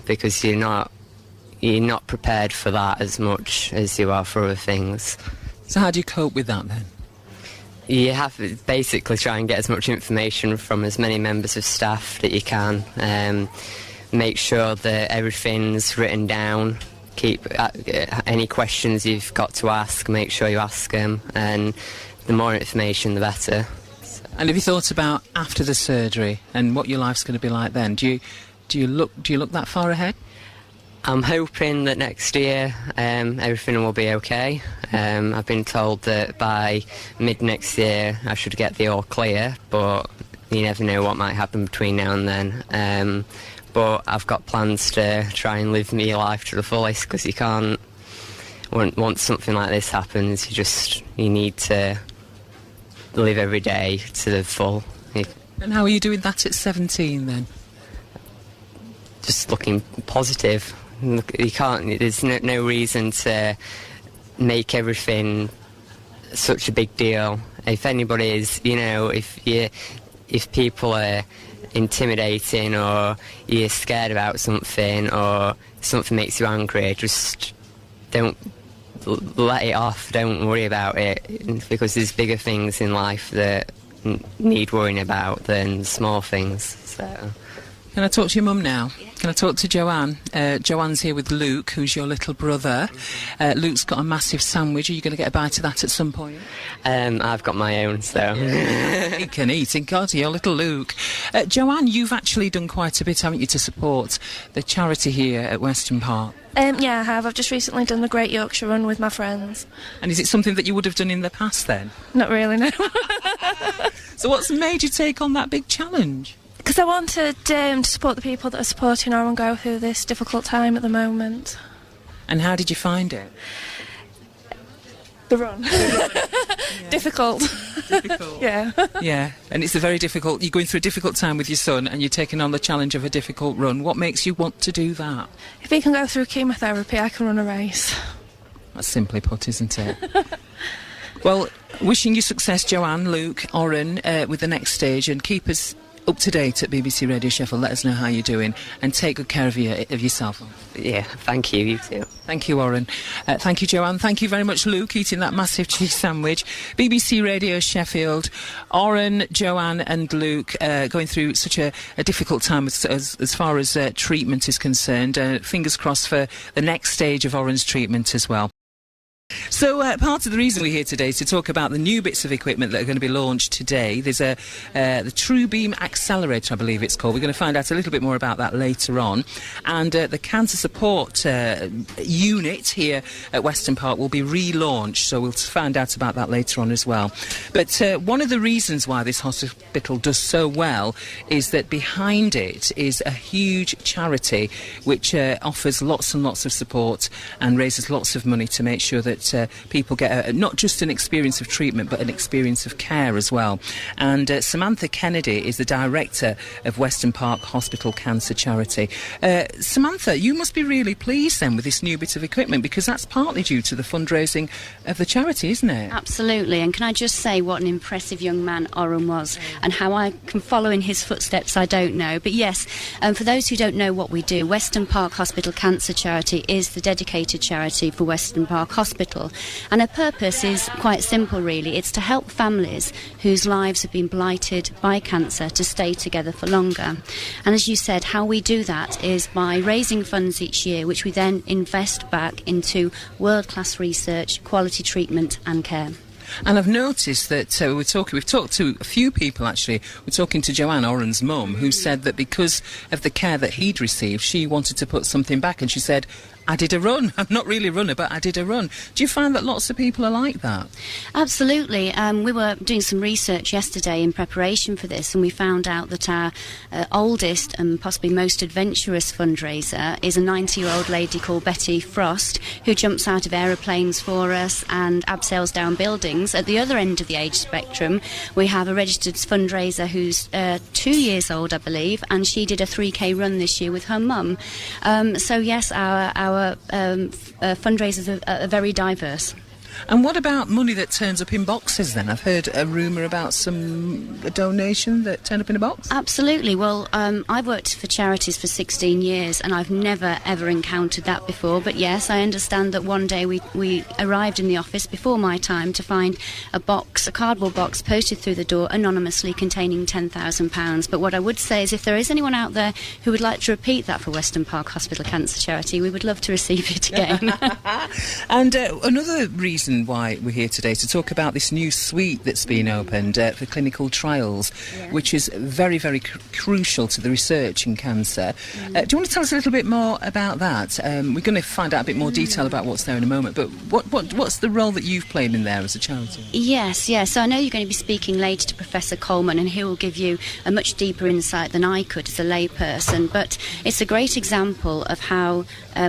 Speaker 14: because you're not prepared for that as much as you are for other things.
Speaker 2: So how do you cope with that then?
Speaker 14: You have to basically try and get as much information from as many members of staff that you can. make sure that everything's written down. Keep any questions you've got to ask, make sure you ask them, and the more information the better.
Speaker 2: And have you thought about after the surgery and what your life's going to be like then? Do you look that far ahead?
Speaker 14: I'm hoping that next year everything will be okay. I've been told that by mid next year I should get the all clear, but you never know what might happen between now and then. But I've got plans to try and live my life to the fullest, because you can't. Once something like this happens, you need to live every day to the full.
Speaker 2: And how are you doing that at 17 then?
Speaker 14: Just looking positive. You can't. There's no reason to make everything such a big deal. If anybody is, if people are intimidating or you're scared about something or something makes you angry, just don't let it off. Don't worry about it, because there's bigger things in life that need worrying about than small things. So.
Speaker 2: Can I talk to your mum now? Can I talk to Joanne? Joanne's here with Luke, who's your little brother. Luke's got a massive sandwich. Are you going to get a bite of that at some point?
Speaker 14: I've got my own, so...
Speaker 2: He can eat, in God, your little Luke. Joanne, you've actually done quite a bit, haven't you, to support the charity here at Weston Park?
Speaker 15: Yeah, I have. I've just recently done the Great Yorkshire Run with my friends.
Speaker 2: And is it something that you would have done in the past, then?
Speaker 15: Not really, no.
Speaker 2: So what's made you take on that big challenge?
Speaker 15: Because I wanted to support the people that are supporting her and go through this difficult time at the moment.
Speaker 2: And how did you find it?
Speaker 15: The run. Yeah. Difficult.
Speaker 2: Difficult.
Speaker 15: Yeah.
Speaker 2: Yeah, and it's you're going through a difficult time with your son and you're taking on the challenge of a difficult run. What makes you want to do that?
Speaker 15: If he can go through chemotherapy, I can run a race.
Speaker 2: That's simply put, isn't it? Well, wishing you success, Joanne, Luke, Oren, with the next stage, and keep us up to date at BBC Radio Sheffield. Let us know how you're doing and take good care of yourself.
Speaker 14: Yeah, thank you, you too.
Speaker 2: Thank you, Oren. Thank you, Joanne. Thank you very much, Luke, eating that massive cheese sandwich. BBC Radio Sheffield, Oren, Joanne and Luke going through such a difficult time as far as treatment is concerned. Fingers crossed for the next stage of Oren's treatment as well. So part of the reason we're here today is to talk about the new bits of equipment that are going to be launched today. There's the True Beam Accelerator, I believe it's called. We're going to find out a little bit more about that later on. And the Cancer Support Unit here at Weston Park will be relaunched, so we'll find out about that later on as well. But one of the reasons why this hospital does so well is that behind it is a huge charity which offers lots and lots of support and raises lots of money to make sure that people get not just an experience of treatment but an experience of care as well. And Samantha Kennedy is the director of Weston Park Hospital Cancer Charity. Samantha, you must be really pleased then with this new bit of equipment, because that's partly due to the fundraising of the charity, isn't it?
Speaker 12: Absolutely. And can I just say what an impressive young man Oren was, and how I can follow in his footsteps, I don't know. But yes, for those who don't know what we do, Weston Park Hospital Cancer Charity is the dedicated charity for Weston Park Hospital. And her purpose is quite simple, really. It's to help families whose lives have been blighted by cancer to stay together for longer. And as you said, how we do that is by raising funds each year, which we then invest back into world-class research, quality treatment and care.
Speaker 2: And I've noticed that we've talked to a few people actually. We're talking to Joanne, Oren's mum, who said that because of the care that he'd received, she wanted to put something back, and she said, I did a run. I'm not really a runner, but I did a run. Do you find that lots of people are like that?
Speaker 12: Absolutely. We were doing some research yesterday in preparation for this, and we found out that our oldest and possibly most adventurous fundraiser is a 90-year-old lady called Betty Frost, who jumps out of aeroplanes for us and abseils down buildings. At the other end of the age spectrum, we have a registered fundraiser who's 2 years old, I believe, and she did a 3K run this year with her mum. So yes, our fundraisers are very diverse.
Speaker 2: And what about money that turns up in boxes then? I've heard a rumour about a donation that turned up in a box.
Speaker 12: Absolutely. Well, I've worked for charities for 16 years and I've never ever encountered that before. But yes, I understand that one day we arrived in the office before my time to find a cardboard box posted through the door anonymously containing £10,000. But what I would say is if there is anyone out there who would like to repeat that for Weston Park Hospital Cancer Charity, we would love to receive it again.
Speaker 2: And another reason why we're here today to talk about this new suite that's been opened for clinical trials, which is very, very crucial to the research in cancer. Do you want to tell us a little bit more about that? We're going to find out a bit more detail about what's there in a moment, but what's the role that you've played in there as a charity?
Speaker 12: Yes. So I know you're going to be speaking later to Professor Coleman, and he will give you a much deeper insight than I could as a layperson, but it's a great example of how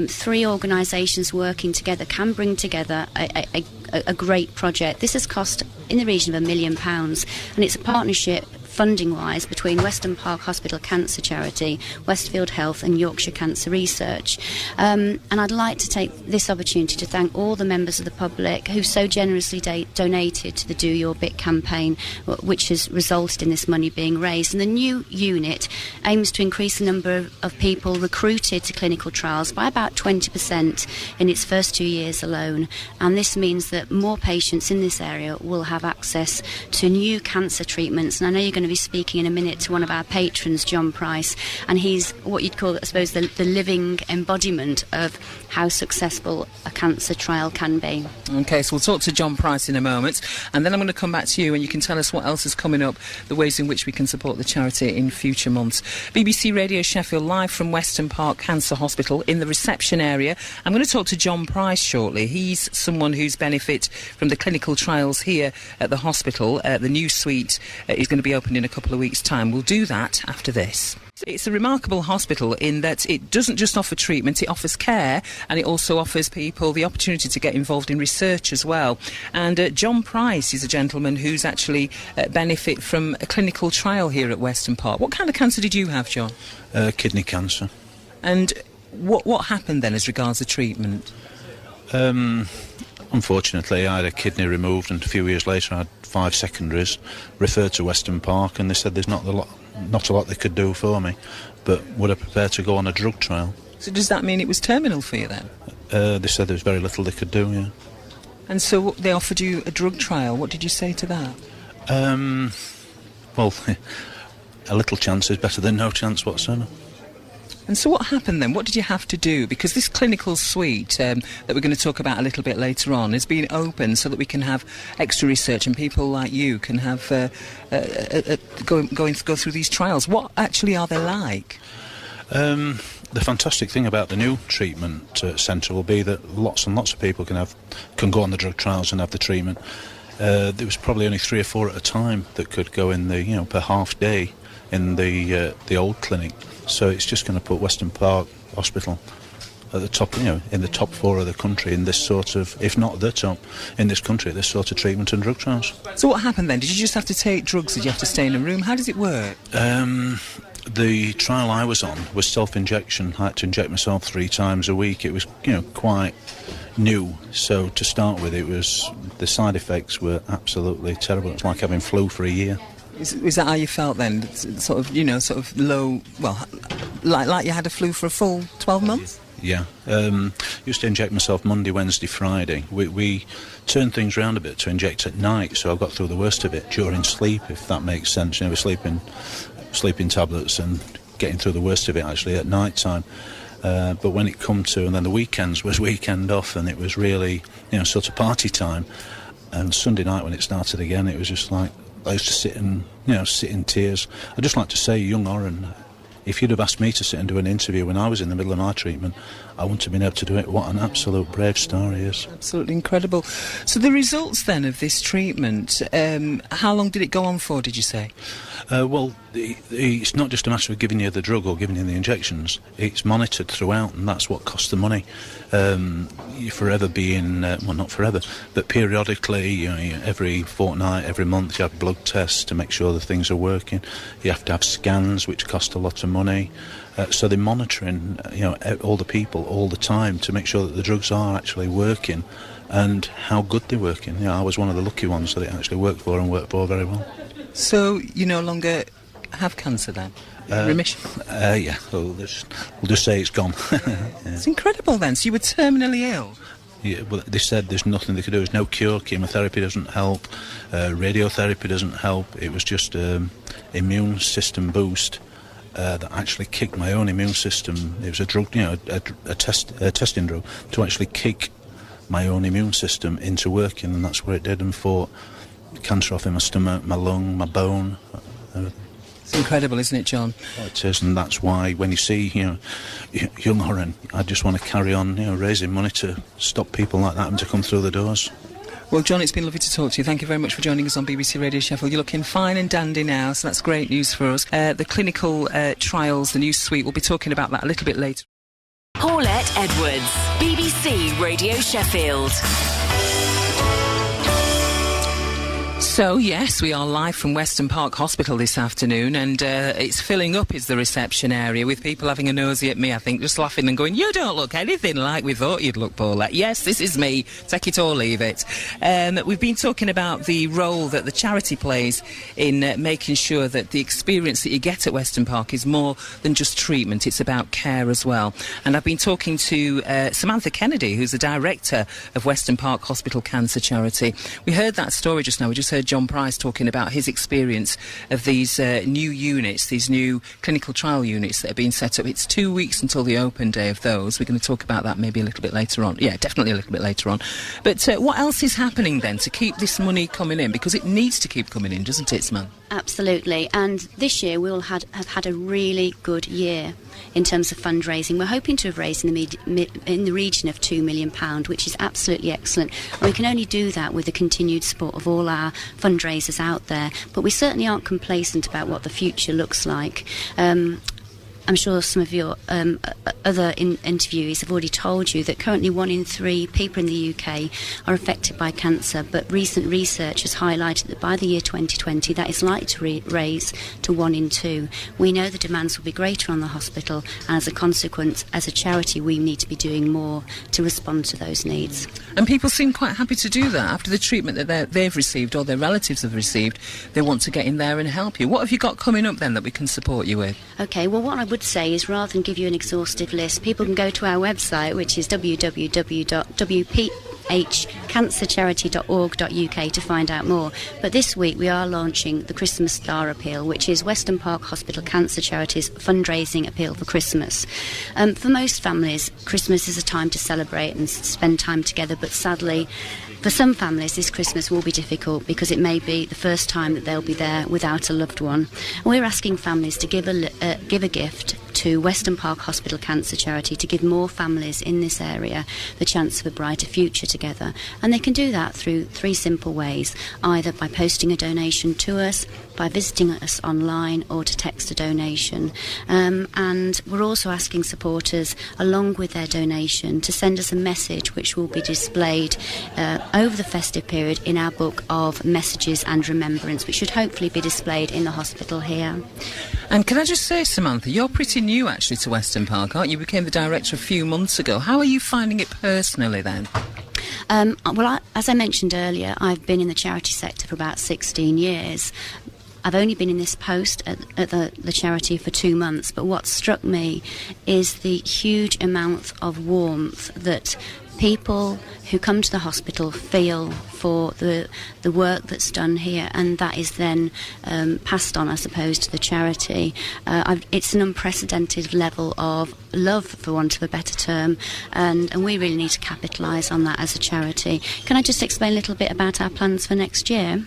Speaker 12: three organisations working together can bring together a great project. This has cost in the region of £1 million, and it's a partnership funding-wise between Weston Park Hospital Cancer Charity, Westfield Health and Yorkshire Cancer Research. And I'd like to take this opportunity to thank all the members of the public who so generously donated to the Do Your Bit campaign, which has resulted in this money being raised. And the new unit aims to increase the number of people recruited to clinical trials by about 20% in its first 2 years alone. And this means that more patients in this area will have access to new cancer treatments. And I know you're going to be speaking in a minute to one of our patrons, John Price, and he's what you'd call, I suppose, the living embodiment of how successful a cancer trial can be.
Speaker 2: OK, so we'll talk to John Price in a moment, and then I'm going to come back to you and you can tell us what else is coming up, the ways in which we can support the charity in future months. BBC Radio Sheffield, live from Weston Park Cancer Hospital in the reception area. I'm going to talk to John Price shortly. He's someone who's benefit from the clinical trials here at the hospital. The new suite is going to be opened in a couple of weeks' time. We'll do that after this. It's a remarkable hospital in that it doesn't just offer treatment, it offers care, and it also offers people the opportunity to get involved in research as well. And John Price is a gentleman who's actually benefit from a clinical trial here at Weston Park. What kind of cancer did you have, John?
Speaker 16: Kidney cancer.
Speaker 2: And what happened then as regards the treatment?
Speaker 16: Unfortunately, I had a kidney removed, and a few years later I had 5 secondaries, referred to Weston Park, and they said there's not a lot they could do for me, but would I prepare to go on a drug trial?
Speaker 2: So does that mean it was terminal for you then?
Speaker 16: They said there was very little they could do, yeah.
Speaker 2: And so they offered you a drug trial. What did you say to that?
Speaker 16: Well, a little chance is better than no chance whatsoever.
Speaker 2: And so what happened then? What did you have to do? Because this clinical suite that we're going to talk about a little bit later on has been open so that we can have extra research and people like you can have go through these trials. What actually are they like?
Speaker 16: The fantastic thing about the new treatment centre will be that lots and lots of people can go on the drug trials and have the treatment. There was probably only 3 or 4 at a time that could go in the per half day in the old clinic. So it's just going to put Weston Park Hospital at the top, in the top 4 of the country in this sort of, if not the top, in this country, this sort of treatment and drug trials.
Speaker 2: So what happened then? Did you just have to take drugs? Did you have to stay in a room? How does it work?
Speaker 16: The trial I was on was self-injection. I had to inject myself 3 times a week. It was, quite new. So to start with, the side effects were absolutely terrible. It's like having flu for a year.
Speaker 2: Is that how you felt then? Sort of low, well, like you had a flu for a full 12 months?
Speaker 16: Yeah. Used to inject myself Monday, Wednesday, Friday. We turned things round a bit to inject at night, so I got through the worst of it during sleep, if that makes sense. We're sleeping tablets and getting through the worst of it actually at night time. But when it come to, and then the weekends was weekend off, and it was really, sort of party time. And Sunday night when it started again, it was just like, I used to sit in tears. I'd just like to say, young Oren, if you'd have asked me to sit and do an interview when I was in the middle of my treatment, I wouldn't have been able to do it. What an absolute brave star he is.
Speaker 2: Absolutely incredible. So the results then of this treatment, how long did it go on for, did you say?
Speaker 16: Well, it's not just a matter of giving you the drug or giving you the injections. It's monitored throughout, and that's what costs the money. You're forever being, well, not forever, but periodically, every fortnight, every month, you have blood tests to make sure the things are working. You have to have scans, which cost a lot of money. So they're monitoring, all the people all the time to make sure that the drugs are actually working and how good they're working. You know, I was one of the lucky ones that it actually worked for and worked for very well.
Speaker 2: So you no longer have cancer then? Remission?
Speaker 16: Yeah, we'll just say it's gone. Yeah.
Speaker 2: It's incredible then. So you were terminally ill?
Speaker 16: Yeah, well, they said there's nothing they could do. There's no cure. Chemotherapy doesn't help. Radiotherapy doesn't help. It was just immune system boost that actually kicked my own immune system. It was a drug, you know, a testing drug to actually kick my own immune system into working, and that's what it did, and fought cancer off in my stomach, my lung, my bone.
Speaker 2: It's incredible, isn't it, John?
Speaker 16: Oh, it is, and that's why when you see, you know, young Oren, I just want to carry on, you know, raising money to stop people like that having to come through the doors.
Speaker 2: Well, John, it's been lovely to talk to you. Thank you very much for joining us on BBC Radio Sheffield. You're looking fine and dandy now, so that's great news for us. The clinical trials, the new suite, we'll be talking about that a little bit later.
Speaker 1: Paulette Edwards, BBC Radio Sheffield.
Speaker 2: So, yes, we are live from Weston Park Hospital this afternoon, and it's filling up is the reception area with people having a nosy at me, I think, just laughing and going, you don't look anything like we thought you'd look, Paulette. Yes, this is me. Take it or leave it. We've been talking about the role that the charity plays in making sure that the experience that you get at Weston Park is more than just treatment. It's about care as well. And I've been talking to Samantha Kennedy, who's the director of Weston Park Hospital Cancer Charity. We heard that story just now. We just heard John Price talking about his experience of these new units, these new clinical trial units that are being set up. It's 2 weeks until the open day of those. We're going to talk about that maybe a little bit later on. Yeah, definitely a little bit later on. But what else is happening then to keep this money coming in? Because it needs to keep coming in, doesn't it, Samantha?
Speaker 12: Absolutely, and this year we will have had a really good year in terms of fundraising. We're hoping to have raised in the region of £2 million, which is absolutely excellent. And we can only do that with the continued support of all our fundraisers out there, but we certainly aren't complacent about what the future looks like. I'm sure some of your other interviewees have already told you that currently 1 in 3 people in the UK are affected by cancer, but recent research has highlighted that by the year 2020 that is likely to raise to 1 in 2. We know the demands will be greater on the hospital, and as a consequence, as a charity, we need to be doing more to respond to those needs.
Speaker 2: And people seem quite happy to do that after the treatment that they've received or their relatives have received. They want to get in there and help you. What have you got coming up then that we can support you with?
Speaker 12: OK, well, what I would say is rather than give you an exhaustive list, people can go to our website, which is www.cancercharity.org.uk to find out more. But this week we are launching the Christmas Star Appeal, which is Weston Park Hospital Cancer Charity's fundraising appeal for Christmas. For most families, Christmas is a time to celebrate and spend time together, but sadly, for some families, this Christmas will be difficult because it may be the first time that they'll be there without a loved one. And we're asking families to give a gift to Weston Park Hospital Cancer Charity to give more families in this area the chance of a brighter future together. And they can do that through 3 simple ways, either by posting a donation to us, by visiting us online, or to text a donation. And we're also asking supporters, along with their donation, to send us a message which will be displayed over the festive period in our book of messages and remembrance, which should hopefully be displayed in the hospital here.
Speaker 2: And can I just say, Samantha, you're pretty new actually to Weston Park, aren't you? You became the director a few months ago. How are you finding it personally then?
Speaker 12: Well, as I mentioned earlier, I've been in the charity sector for about 16 years. I've only been in this post at the charity for 2 months, but what struck me is the huge amount of warmth that people who come to the hospital feel for the work that's done here, and that is then passed on, I suppose, to the charity. It's an unprecedented level of love, for want of a better term, and we really need to capitalise on that as a charity. Can I just explain a little bit about our plans for next year?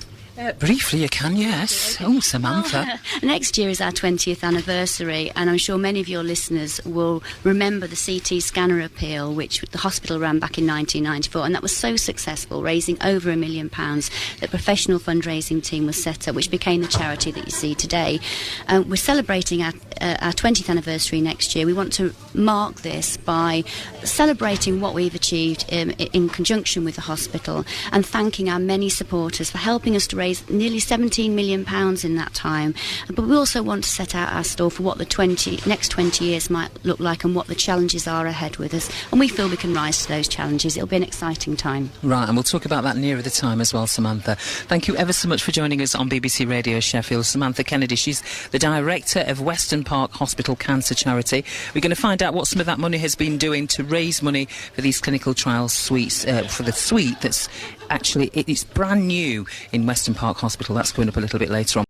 Speaker 2: Briefly, you can, yes. Oh, Samantha.
Speaker 12: Next year is our 20th anniversary, and I'm sure many of your listeners will remember the CT scanner appeal, which the hospital ran back in 1994, and that was so successful, raising over £1 million. The professional fundraising team was set up, which became the charity that you see today. We're celebrating our our 20th anniversary next year. We want to mark this by celebrating what we've achieved in conjunction with the hospital, and thanking our many supporters for helping us to raise nearly £17 million in that time. But we also want to set out our stall for what the next 20 years might look like and what the challenges are ahead with us. And we feel we can rise to those challenges. It'll be an exciting time.
Speaker 2: Right, and we'll talk about that nearer the time as well, Samantha. Thank you ever so much for joining us on BBC Radio Sheffield. Samantha Kennedy, she's the Director of Weston Park Hospital Cancer Charity. We're going to find out what some of that money has been doing to raise money for these clinical trial suites, for the suite that's actually, it's brand new in Weston Park Hospital. That's going up a little bit later on.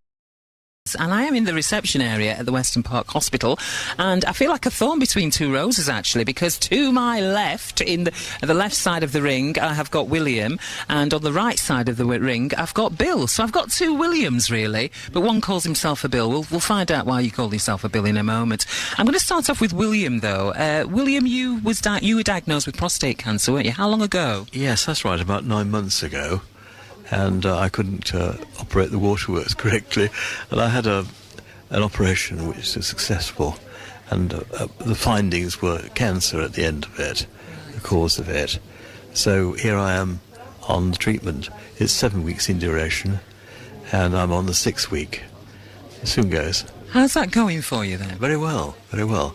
Speaker 2: And I am in the reception area at the Weston Park Hospital, and I feel like a thorn between two roses, actually, because to my left, at the left side of the ring, I have got William, and on the right side of the ring, I've got Bill. So I've got two Williams, really, but one calls himself a Bill. We'll find out why you called yourself a Bill in a moment. I'm going to start off with William, though. William, you were diagnosed with prostate cancer, weren't you? How long ago?
Speaker 17: Yes, that's right, about 9 months ago. And I couldn't operate the waterworks correctly, and I had an operation which was successful, and the findings were cancer at the end of it, the cause of it. So here I am on the treatment. It's 7 weeks in duration, and I'm on the 6th week. It soon goes.
Speaker 2: How's that going for you then?
Speaker 17: Very well, very well.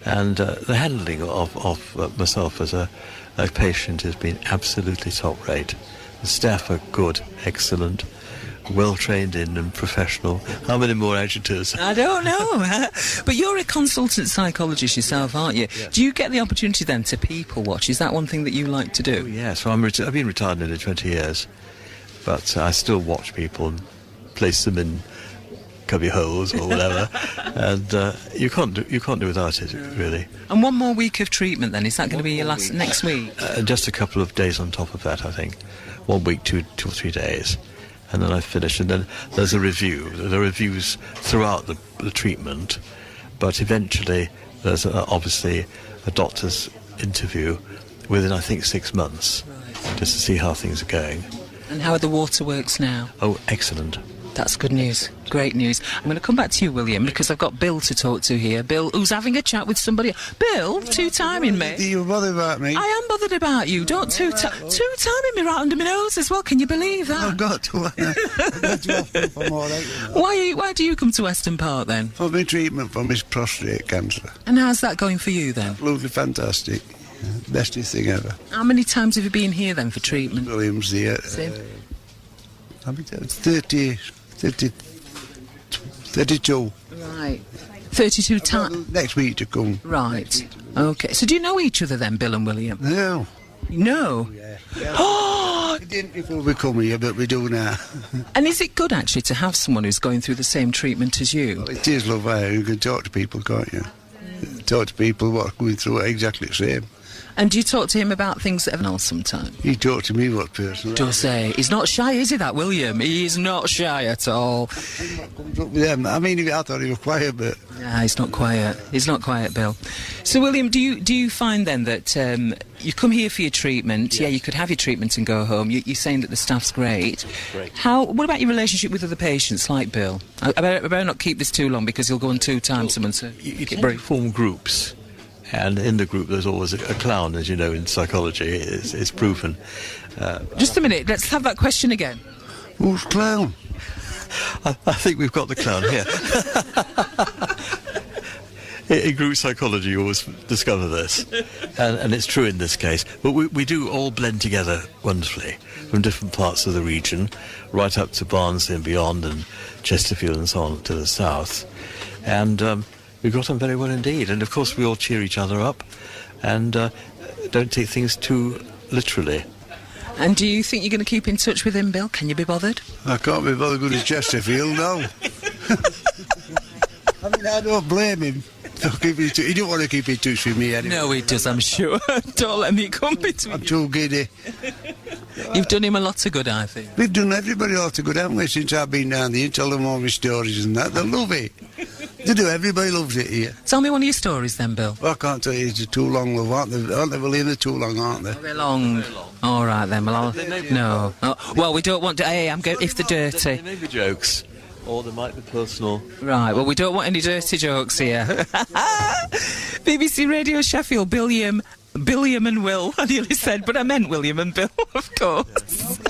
Speaker 17: And the handling of myself as a patient has been absolutely top rate. The staff are good, excellent, well trained in and professional. How many more adjectives?
Speaker 2: I don't know. But you're a consultant psychologist yourself, aren't you? Yes. Do you get the opportunity then to people watch? Is that one thing that you like to do?
Speaker 17: Oh, yes. Well, I've been retired nearly 20 years, but I still watch people and place them in cubby holes or whatever, and you can't do without it, really.
Speaker 2: And one more week of treatment then? Is that going to be your next week?
Speaker 17: Just a couple of days on top of that, I think. 1 week, two or 3 days, and then I finish. And then there's a review. There are reviews throughout the treatment, but eventually there's obviously a doctor's interview within, I think, 6 months, just to see how things are going.
Speaker 2: And how are the waterworks now?
Speaker 17: Oh, excellent.
Speaker 2: That's good news. Great news. I'm going to come back to you, William, because I've got Bill to talk to here. Bill, who's having a chat with somebody. Bill, two-timing me.
Speaker 18: You're bothered about me?
Speaker 2: I am bothered about you. Don't two-timing me right under my nose as well. Can you believe that?
Speaker 18: I've got to. I've got to offer if I'm all right.
Speaker 2: Why do you come to Weston Park then?
Speaker 18: For my treatment for my prostate cancer.
Speaker 2: And how's that going for you then?
Speaker 18: Absolutely fantastic. Bestest thing ever.
Speaker 2: How many times have you been here then for treatment?
Speaker 18: Williams here. I think that's 32.
Speaker 2: Right. 32 times.
Speaker 18: Next week to come.
Speaker 2: Right. Okay. So do you know each other then, Bill and William?
Speaker 18: No.
Speaker 2: No?
Speaker 18: Oh! We didn't before we come here, but we do now.
Speaker 2: And is it good, actually, to have someone who's going through the same treatment as you?
Speaker 18: Well, it is, love. You can talk to people, can't you? Talk to people what are going through it exactly the same.
Speaker 2: And do you talk to him about things that have not sometimes?
Speaker 18: He talked to me what personally.
Speaker 2: Does say he's not shy, is he, that William? He is not shy at all.
Speaker 18: Comes up with them. I mean, I thought he was quiet, but
Speaker 2: yeah, he's not quiet. He's not quiet, Bill. So, William, do you find then that you come here for your treatment? Yes. Yeah, you could have your treatment and go home. You're saying that the staff's great.
Speaker 17: Great.
Speaker 2: What about your relationship with other patients, like Bill? I better not keep this too long because you'll go on 2 times. Someone to
Speaker 17: you can form groups. And in the group, there's always a clown, as you know, in psychology. It's proven.
Speaker 2: Just a minute. Let's have that question again.
Speaker 18: Who's clown?
Speaker 17: I think we've got the clown here. In group psychology, you always discover this. And it's true in this case. But we do all blend together wonderfully from different parts of the region, right up to Barnsley and beyond, and Chesterfield and so on to the south. And we got on very well indeed, and of course we all cheer each other up and don't take things too literally.
Speaker 2: And do you think you're going to keep in touch with him, Bill? Can you be bothered?
Speaker 18: I can't be bothered with Chesterfield, no. I mean, I don't blame him. He don't want to keep in touch with me anyway.
Speaker 2: No, he does, I'm sure. Don't let me come between
Speaker 18: I'm too giddy.
Speaker 2: You've done him a lot of good, I think.
Speaker 18: We've done everybody a lot of good, haven't we, since I've been down there, tell them all my stories and that. They love it. They do, everybody loves it here.
Speaker 2: Tell me one of your stories then, Bill.
Speaker 18: Well, I can't tell you, it's too long, love, aren't they? Aren't they, William? They're too long, aren't they?
Speaker 2: Are they long? All right then, well, no. Oh, well, we don't want to... Hey, I'm going... If they're dirty...
Speaker 17: They may be jokes, Or they might be personal.
Speaker 2: Right, well, we don't want any dirty jokes here. BBC Radio Sheffield, Billiam and Will, I nearly said, but I meant William and Bill, of course.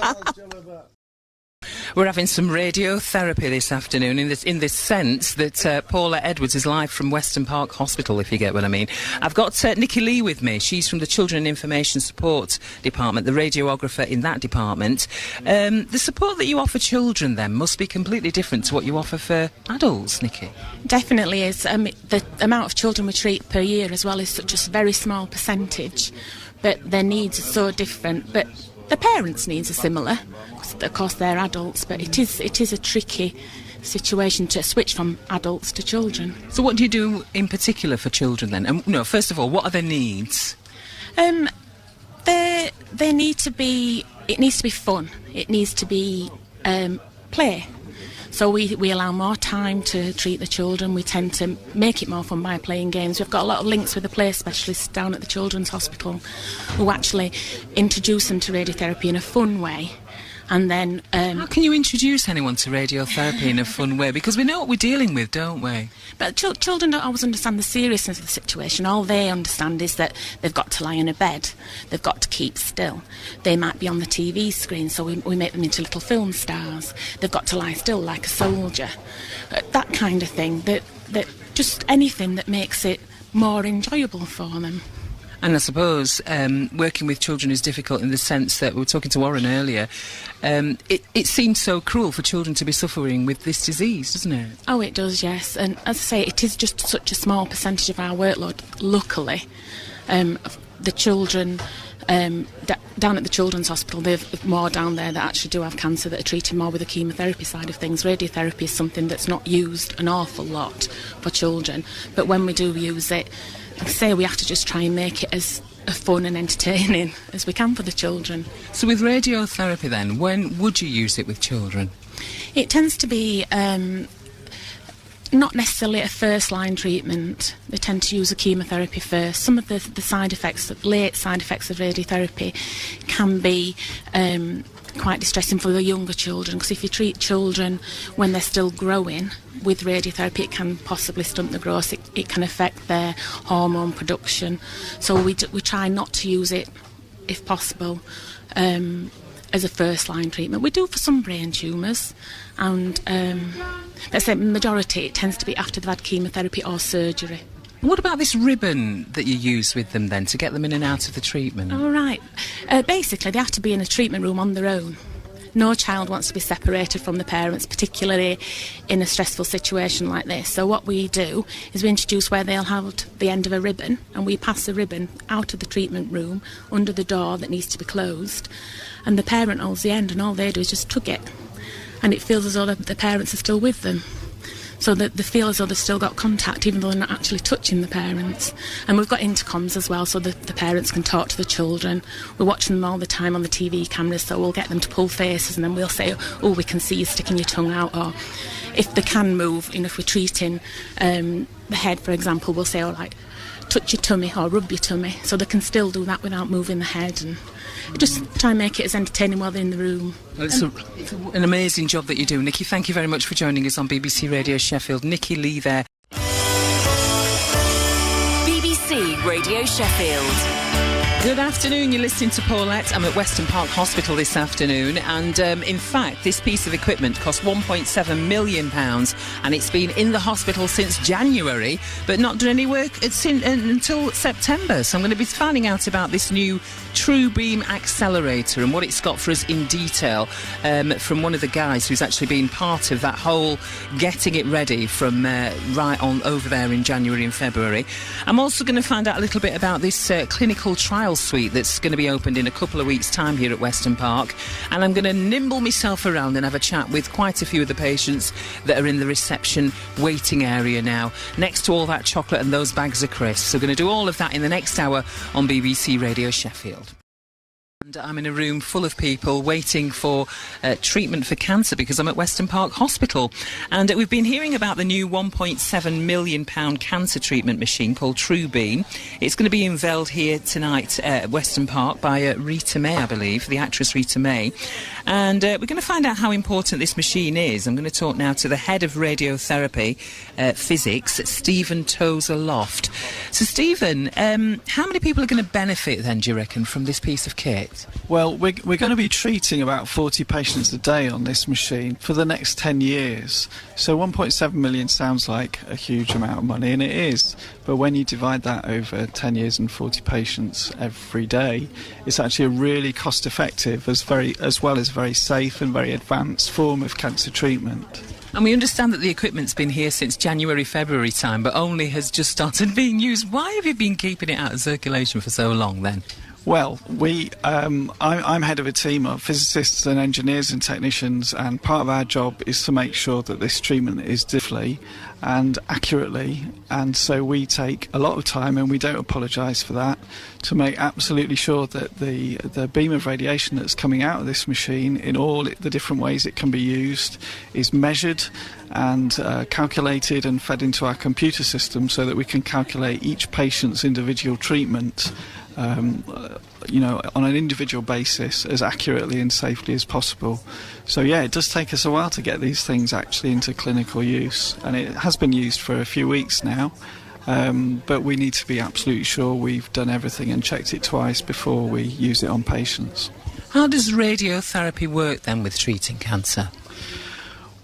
Speaker 2: We're having some radiotherapy this afternoon in this sense that Paula Edwards is live from Weston Park Hospital, if you get what I mean. I've got Nikki Lee with me. She's from the Children and Information Support Department, the radiographer in that department. The support that you offer children, then, must be completely different to what you offer for adults, Nikki.
Speaker 19: Definitely is. The amount of children we treat per year as well is such a very small percentage, but their needs are so different. But the parents' needs are similar. Of course, they're adults, but it is a tricky situation to switch from adults to children.
Speaker 2: So what do you do in particular for children then? And no, first of all, what are their needs?
Speaker 19: They need to be. It needs to be fun. It needs to be play. So we allow more time to treat the children. We tend to make it more fun by playing games. We've got a lot of links with the play specialists down at the Children's Hospital who actually introduce them to radiotherapy in a fun way. And then
Speaker 2: how can you introduce anyone to radiotherapy in a fun way? Because we know what we're dealing with, don't we?
Speaker 19: But children don't always understand the seriousness of the situation. All they understand is that they've got to lie in a bed, they've got to keep still. They might be on the TV screen, so we make them into little film stars. They've got to lie still like a soldier. That kind of thing. That just anything that makes it more enjoyable for them.
Speaker 2: And I suppose working with children is difficult in the sense that we were talking to Warren earlier. It seems so cruel for children to be suffering with this disease, doesn't it?
Speaker 19: Oh, it does, yes. And as I say, it is just such a small percentage of our workload. Luckily, the children down at the Children's Hospital, they've more down there that actually do have cancer that are treated more with the chemotherapy side of things. Radiotherapy is something that's not used an awful lot for children, but when we do use it, like I say, we have to just try and make it as fun and entertaining as we can for the children.
Speaker 2: So with radiotherapy then, when would you use it with children?
Speaker 19: It tends to be not necessarily a first-line treatment. They tend to use a chemotherapy first. Some of the side effects, late side effects of radiotherapy can be quite distressing for the younger children, because if you treat children when they're still growing with radiotherapy, it can possibly stunt the growth. It can affect their hormone production. So we try not to use it, if possible, as a first-line treatment. We do for some brain tumours, and let's say majority, it tends to be after they've had chemotherapy or surgery.
Speaker 2: What about this ribbon that you use with them then to get them in and out of the treatment?
Speaker 19: All right. Basically, they have to be in a treatment room on their own. No child wants to be separated from the parents, particularly in a stressful situation like this. So what we do is we introduce where they'll hold the end of a ribbon, and we pass the ribbon out of the treatment room under the door that needs to be closed, and the parent holds the end, and all they do is just tug it, and it feels as though the parents are still with them. So that they feel as though they've still got contact, even though they're not actually touching the parents. And we've got intercoms as well, so that the parents can talk to the children. We're watching them all the time on the TV cameras, so we'll get them to pull faces, and then we'll say, oh, we can see you sticking your tongue out. Or if they can move, if we're treating the head, for example, we'll say, all right, touch your tummy or rub your tummy, so they can still do that without moving the head, and just try and make it as entertaining while they're in the room.
Speaker 2: Well, it's an amazing job that you do, Nikki. Thank you very much for joining us on BBC Radio Sheffield. Nikki Lee there.
Speaker 1: BBC Radio Sheffield.
Speaker 2: Good afternoon, you're listening to Paulette. I'm at Weston Park Hospital this afternoon, and in fact this piece of equipment cost £1.7 million, and it's been in the hospital since January but not done any work until September. So I'm going to be finding out about this new True Beam accelerator and what it's got for us in detail from one of the guys who's actually been part of that whole getting it ready from right on over there in January and February. I'm also going to find out a little bit about this clinical trial suite that's going to be opened in a couple of weeks' time here at Weston Park, and I'm going to nimble myself around and have a chat with quite a few of the patients that are in the reception waiting area now, next to all that chocolate and those bags of crisps. So we're going to do all of that in the next hour on BBC Radio Sheffield. I'm in a room full of people waiting for treatment for cancer because I'm at Weston Park Hospital. And we've been hearing about the new £1.7 million cancer treatment machine called TrueBeam. It's going to be unveiled here tonight at Weston Park by Rita May, I believe, the actress Rita May. And we're going to find out how important this machine is. I'm going to talk now to the head of radiotherapy physics, Stephen Tozer-Loft. So, Stephen, how many people are going to benefit then, do you reckon, from this piece of kit?
Speaker 20: Well, we're going to be treating about 40 patients a day on this machine for the next 10 years. So 1.7 million sounds like a huge amount of money, and it is. But when you divide that over 10 years and 40 patients every day, it's actually a really cost-effective as well as very safe and very advanced form of cancer treatment.
Speaker 2: And we understand that the equipment's been here since January, February time, but only has just started being used. Why have you been keeping it out of circulation for so long then?
Speaker 20: Well, I'm head of a team of physicists and engineers and technicians, and part of our job is to make sure that this treatment is safely and accurately, and so we take a lot of time, and we don't apologise for that, to make absolutely sure that the beam of radiation that's coming out of this machine in all the different ways it can be used is measured and calculated and fed into our computer system so that we can calculate each patient's individual treatment on an individual basis as accurately and safely as possible. So yeah, it does take us a while to get these things actually into clinical use, and it has been used for a few weeks now, but we need to be absolutely sure we've done everything and checked it twice before we use it on patients.
Speaker 2: How does radiotherapy work then with treating cancer?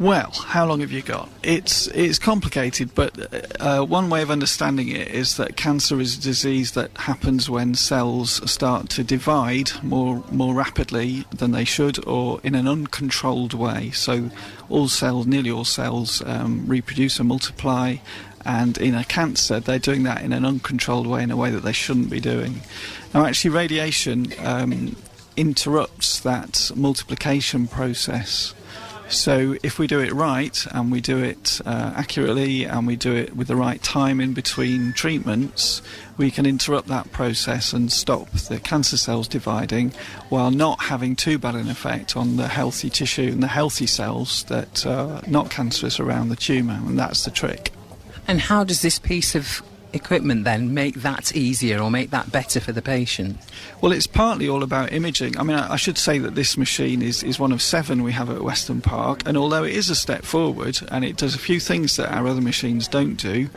Speaker 20: Well, how long have you got? It's complicated, but one way of understanding it is that cancer is a disease that happens when cells start to divide more rapidly than they should, or in an uncontrolled way. So nearly all cells reproduce and multiply, and in a cancer they're doing that in an uncontrolled way, in a way that they shouldn't be doing. Now actually radiation interrupts that multiplication process. So if we do it right, and we do it accurately, and we do it with the right time in between treatments, we can interrupt that process and stop the cancer cells dividing while not having too bad an effect on the healthy tissue and the healthy cells that are not cancerous around the tumour, and that's the trick.
Speaker 2: And how does this piece of equipment then make that easier or make that better for the patient?
Speaker 20: Well, it's partly all about imaging. I mean, I should say that this machine is one of 7 we have at Weston Park, and although it is a step forward and it does a few things that our other machines don't do,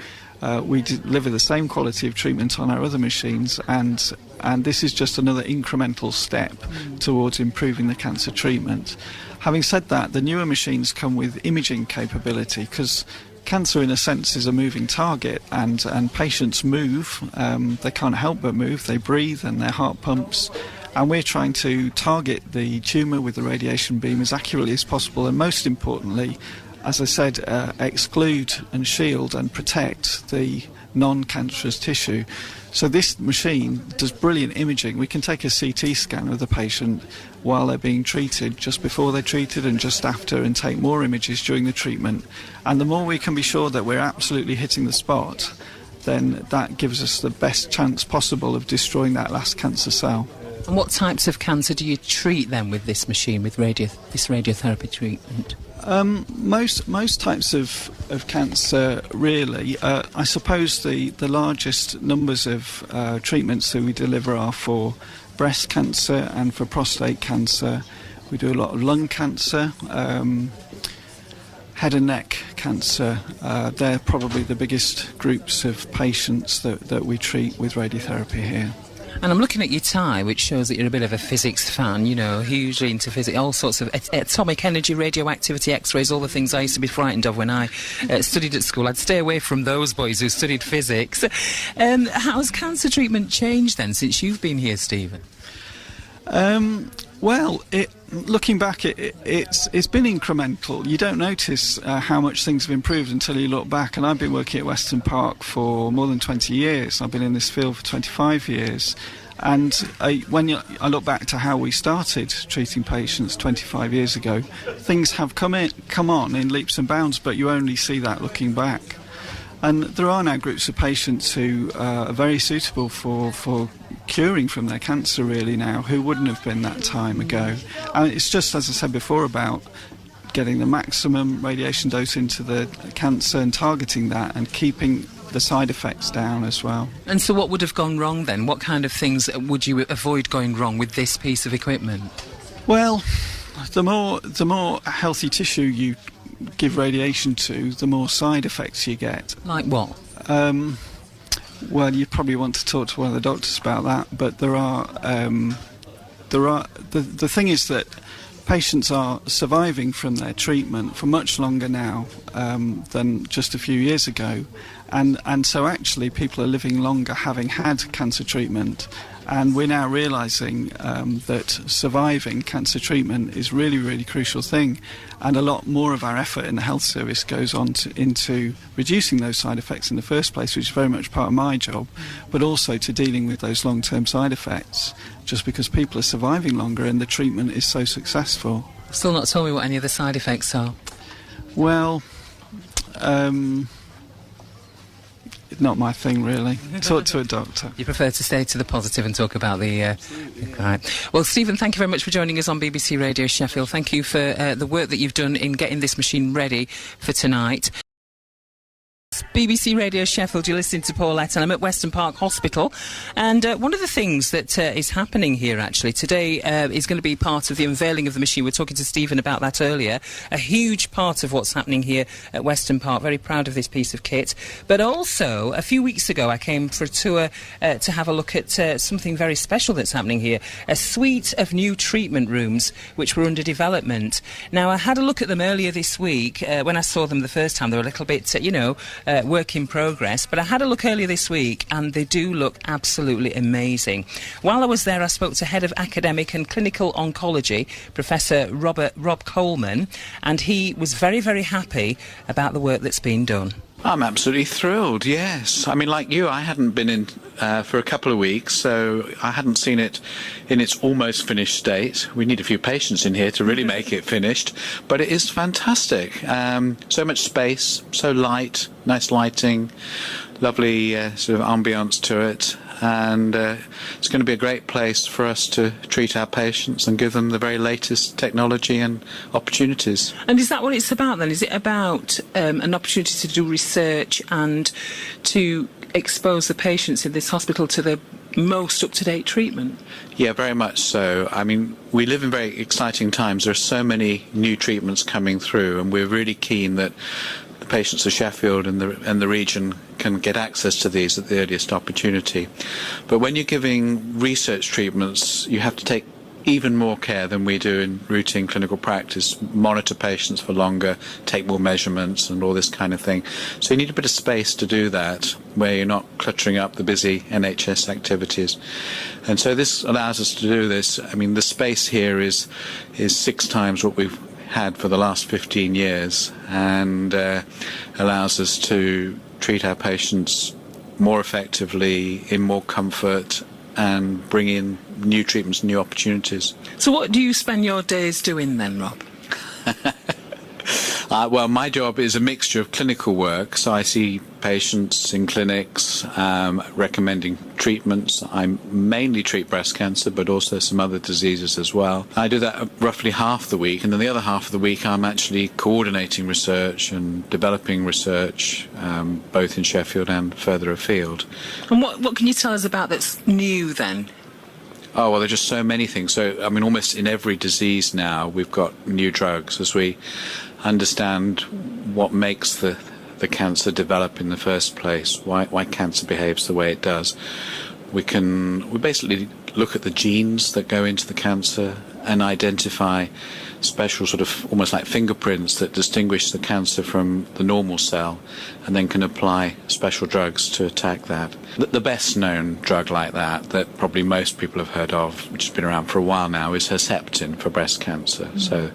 Speaker 20: we deliver the same quality of treatment on our other machines, and this is just another incremental step towards improving the cancer treatment. Having said that, the newer machines come with imaging capability, because cancer, in a sense, is a moving target, and patients move. They can't help but move. They breathe and their heart pumps. And we're trying to target the tumour with the radiation beam as accurately as possible, and most importantly, as I said, exclude and shield and protect the non-cancerous tissue. So this machine does brilliant imaging. We can take a CT scan of the patient while they're being treated, just before they're treated and just after, and take more images during the treatment. And the more we can be sure that we're absolutely hitting the spot, then that gives us the best chance possible of destroying that last cancer cell.
Speaker 2: And what types of cancer do you treat then with this machine, with this radiotherapy treatment?
Speaker 20: Most types of cancer, really. I suppose the largest numbers of treatments that we deliver are for breast cancer and for prostate cancer. We do a lot of lung cancer, head and neck cancer. They're probably the biggest groups of patients that we treat with radiotherapy here.
Speaker 2: And I'm looking at your tie, which shows that you're a bit of a physics fan, hugely into physics, all sorts of atomic energy, radioactivity, X-rays, all the things I used to be frightened of when I studied at school. I'd stay away from those boys who studied physics. How's cancer treatment changed then since you've been here, Stephen?
Speaker 20: Well, looking back, it's been incremental. You don't notice how much things have improved until you look back. And I've been working at Weston Park for more than 20 years. I've been in this field for 25 years. And when I look back to how we started treating patients 25 years ago, things have come on in leaps and bounds, but you only see that looking back. And there are now groups of patients who are very suitable for curing from their cancer really now, who wouldn't have been that time ago. And it's just, as I said before, about getting the maximum radiation dose into the cancer and targeting that and keeping the side effects down as well.
Speaker 2: And so what would have gone wrong then? What kind of things would you avoid going wrong with this piece of equipment?
Speaker 20: Well, the more healthy tissue you give radiation to, the more side effects you get.
Speaker 2: Like what?
Speaker 20: Well, you probably want to talk to one of the doctors about that, but the thing is that patients are surviving from their treatment for much longer now than just a few years ago, and so actually people are living longer having had cancer treatment, and we're now realising that surviving cancer treatment is really, really crucial thing, and a lot more of our effort in the health service goes on into reducing those side effects in the first place, which is very much part of my job, but also to dealing with those long-term side effects, just because people are surviving longer and the treatment is so successful.
Speaker 2: Still not told me what any of the side effects are.
Speaker 20: Well, not my thing, really. Talk to a doctor.
Speaker 2: You prefer to stay to the positive and talk about the... Right. Well, Stephen, thank you very much for joining us on BBC Radio Sheffield. Thank you for the work that you've done in getting this machine ready for tonight. BBC Radio Sheffield, you're listening to Paulette, and I'm at Weston Park Hospital, and one of the things that is happening here actually today is going to be part of the unveiling of the machine. We were talking to Stephen about that earlier. A huge part of what's happening here at Weston Park. Very proud of this piece of kit. But also, a few weeks ago I came for a tour to have a look at something very special that's happening here. A suite of new treatment rooms which were under development. Now, I had a look at them earlier this week. When I saw them the first time, they were a little bit, work in progress, but I had a look earlier this week and they do look absolutely amazing. While I was there, I spoke to Head of Academic and Clinical Oncology, Professor Rob Coleman, and he was very, very happy about the work that's been done.
Speaker 21: I'm absolutely thrilled, yes. I mean, like you, I hadn't been in for a couple of weeks, so I hadn't seen it in its almost finished state. We need a few patients in here to really make it finished, but it is fantastic. So much space, so light, nice lighting, lovely sort of ambience to it. And it's going to be a great place for us to treat our patients and give them the very latest technology and opportunities.
Speaker 2: And is that what it's about then? Is it about an opportunity to do research and to expose the patients in this hospital to the most up-to-date treatment?
Speaker 21: Yeah, very much so. I mean, we live in very exciting times. There are so many new treatments coming through, and we're really keen that the patients of Sheffield and the region can get access to these at the earliest opportunity. But when you're giving research treatments, you have to take even more care than we do in routine clinical practice, monitor patients for longer, take more measurements and all this kind of thing. So you need a bit of space to do that, where you're not cluttering up the busy NHS activities. And so this allows us to do this. I mean, the space here is 6 times what we've had for the last 15 years, and allows us to treat our patients more effectively, in more comfort, and bring in new treatments, new opportunities.
Speaker 2: So what do you spend your days doing then, Rob?
Speaker 21: Well, my job is a mixture of clinical work, so I see patients in clinics, recommending treatments. I mainly treat breast cancer, but also some other diseases as well. I do that roughly half the week, and then the other half of the week I'm actually coordinating research and developing research, both in Sheffield and further afield.
Speaker 2: And what can you tell us about that's new then?
Speaker 21: Oh, well, there are just so many things. So, I mean, almost in every disease now we've got new drugs as we understand what makes the cancer develop in the first place, why cancer behaves the way it does. We basically look at the genes that go into the cancer and identify special sort of almost like fingerprints that distinguish the cancer from the normal cell, and then can apply special drugs to attack that. The best known drug like that probably most people have heard of, which has been around for a while now, is Herceptin for breast cancer. Mm-hmm. So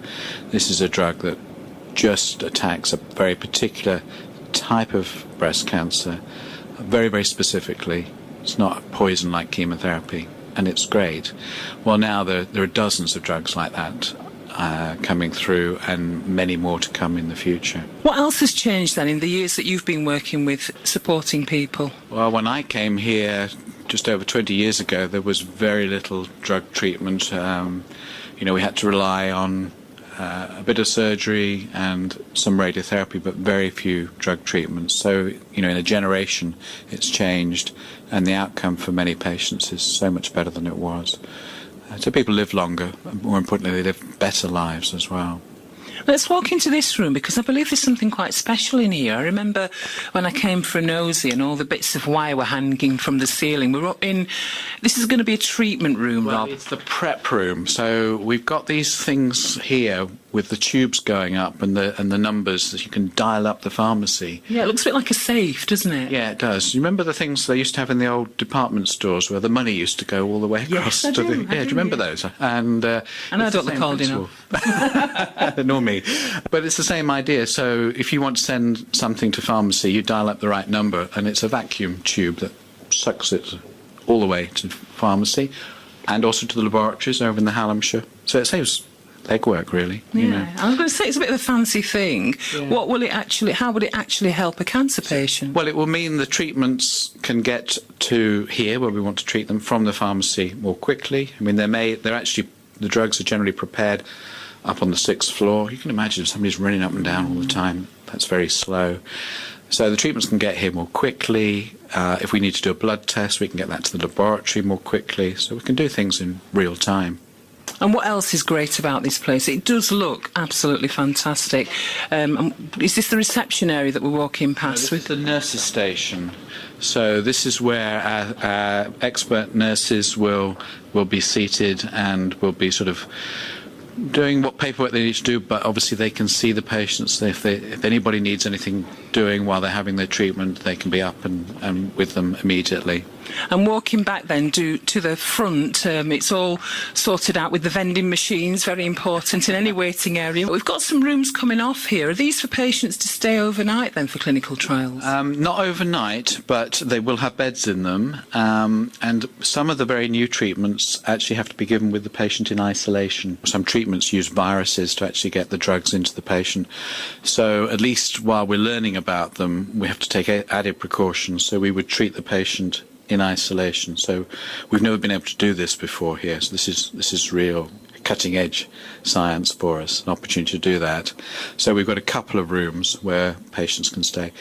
Speaker 21: this is a drug that just attacks a very particular type of breast cancer, very, very specifically. It's not a poison like chemotherapy, and it's great. Well, now there are dozens of drugs like that coming through, and many more to come in the future.
Speaker 2: What else has changed then in the years that you've been working with supporting people?
Speaker 21: Well, when I came here just over 20 years ago, there was very little drug treatment. We had to rely on a bit of surgery and some radiotherapy, but very few drug treatments. So, in a generation, it's changed, and the outcome for many patients is so much better than it was. So people live longer, and more importantly, they live better lives as well.
Speaker 2: Let's walk into this room, because I believe there's something quite special in here. I remember when I came for a nosy and all the bits of wire were hanging from the ceiling. We're up in... This is going to be a treatment room, Rob.
Speaker 21: It's the prep room. So we've got these things here with the tubes going up and the numbers that you can dial up the pharmacy.
Speaker 2: Yeah, it looks a bit like a safe, doesn't it?
Speaker 21: Yeah, it does. You remember the things they used to have in the old department stores where the money used to go all the way across?
Speaker 2: Yes, I do.
Speaker 21: Do you remember those? And
Speaker 2: I don't look old enough.
Speaker 21: Nor me. But it's the same idea. So if you want to send something to pharmacy, you dial up the right number, and it's a vacuum tube that sucks it all the way to pharmacy and also to the laboratories over in the Hallamshire. So it saves legwork, really.
Speaker 2: Yeah, I'm going to say it's a bit of a fancy thing. Yeah. How would it actually help a cancer patient?
Speaker 21: Well, it will mean the treatments can get to here where we want to treat them from the pharmacy more quickly. I mean, the drugs are generally prepared up on the 6th floor. You can imagine if somebody's running up and down all the time, that's very slow. So the treatments can get here more quickly. If we need to do a blood test, we can get that to the laboratory more quickly. So we can do things in real time.
Speaker 2: And what else is great about this place? It does look absolutely fantastic. Is this the reception area that we're walking past?
Speaker 21: No, this is the nurses' station. So this is where our expert nurses will be seated and will be sort of doing what paperwork they need to do, but obviously they can see the patients. If anybody needs anything doing while they're having their treatment, they can be up and with them immediately.
Speaker 2: And walking back then to the front, it's all sorted out with the vending machines, very important in any waiting area. We've got some rooms coming off here. Are these for patients to stay overnight then for clinical trials?
Speaker 21: Not overnight, but they will have beds in them. And some of the very new treatments actually have to be given with the patient in isolation. Some treatments use viruses to actually get the drugs into the patient. So at least while we're learning about them, we have to take added precautions. So we would treat the patient in isolation. So we've never been able to do this before here. So this is real cutting-edge science for us, an opportunity to do that. So we've got a couple of rooms where patients can stay.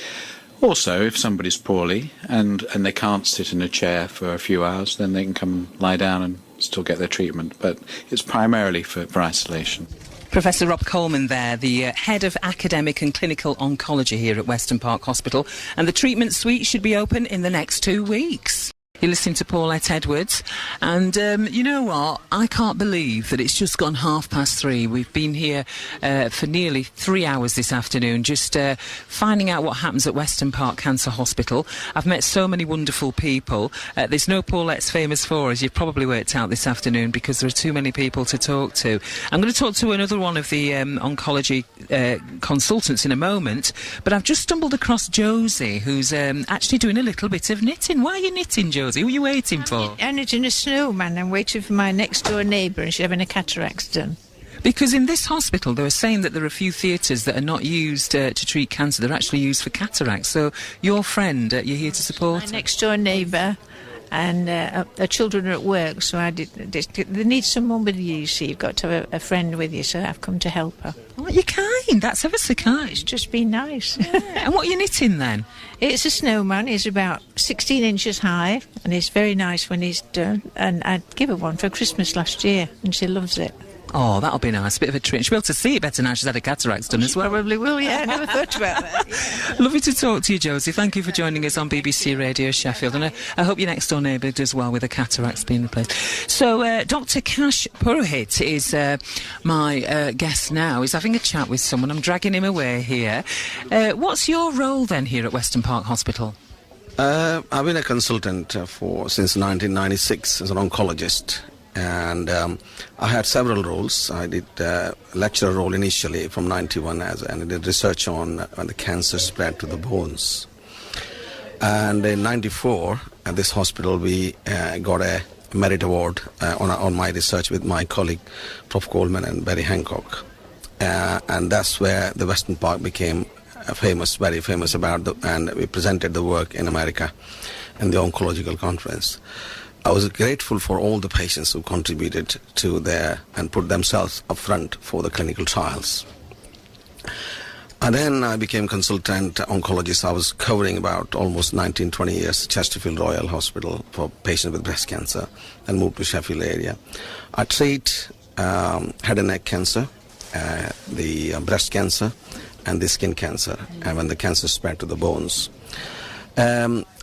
Speaker 21: Also, if somebody's poorly and they can't sit in a chair for a few hours, then they can come lie down and still get their treatment. But it's primarily for isolation.
Speaker 2: Professor Rob Coleman there, the head of academic and clinical oncology here at Weston Park Hospital. And the treatment suite should be open in the next 2 weeks. You're listening to Paulette Edwards, and you know what? I can't believe that it's just gone 3:30. We've been here for nearly 3 hours this afternoon, just finding out what happens at Weston Park Cancer Hospital. I've met so many wonderful people. There's no Paulette's Famous Four, as you've probably worked out this afternoon, because there are too many people to talk to. I'm going to talk to another one of the oncology consultants in a moment, but I've just stumbled across Josie, who's actually doing a little bit of knitting. Why are you knitting, Josie? Who are you waiting for?
Speaker 3: I'm knitting a snowman. I'm waiting for my next door neighbour, and she's having a cataracts done.
Speaker 2: Because in this hospital, they were saying that there are a few theatres that are not used to treat cancer. They're actually used for cataracts. So your friend, you're here to support
Speaker 3: my next door neighbour, and her children are at work, so they need someone with you, you see. You've got to have a friend with you, so I've come to help her.
Speaker 2: Oh, you're kind. That's ever so kind.
Speaker 3: It's just been nice.
Speaker 2: Yeah. And what are you knitting then?
Speaker 3: It's a snowman. He's about 16 inches high, and he's very nice when he's done. And I'd give her one for Christmas last year, and she loves it.
Speaker 2: Oh, that'll be nice. A bit of a treat. She'll be able to see it better now she's had her cataracts done as well.
Speaker 3: Probably will, yeah. I never thought about that. Yeah.
Speaker 2: Lovely to talk to you, Josie. Thank you for joining us on BBC Radio Sheffield. And I hope your next door neighbour does well with the cataracts being replaced. So, Dr. Kash Purohit is my guest now. He's having a chat with someone. I'm dragging him away here. What's your role then here at Weston Park Hospital?
Speaker 22: I've been a consultant since 1996 as an oncologist. And I had several roles. I did a lecturer role initially from 91 and I did research on the cancer spread to the bones. And in 94 at this hospital we got a merit award on my research with my colleague Prof. Coleman and Barry Hancock. And that's where the Weston Park became famous, very famous and we presented the work in America. in the oncological conference. I was grateful for all the patients who contributed to there and put themselves up front for the clinical trials. And then I became consultant oncologist. I was covering about almost 19, 20 years, Chesterfield Royal Hospital for patients with breast cancer, and moved to Sheffield area. I treat head and neck cancer, the breast cancer, and the skin cancer, and when the cancer spread to the bones.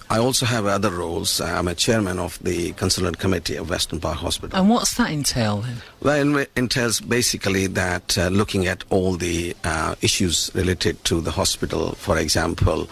Speaker 22: I also have other roles. I'm a chairman of the consultant committee of Western Park Hospital.
Speaker 2: And what's that entail then?
Speaker 22: Well, it entails basically that looking at all the issues related to the hospital, for example,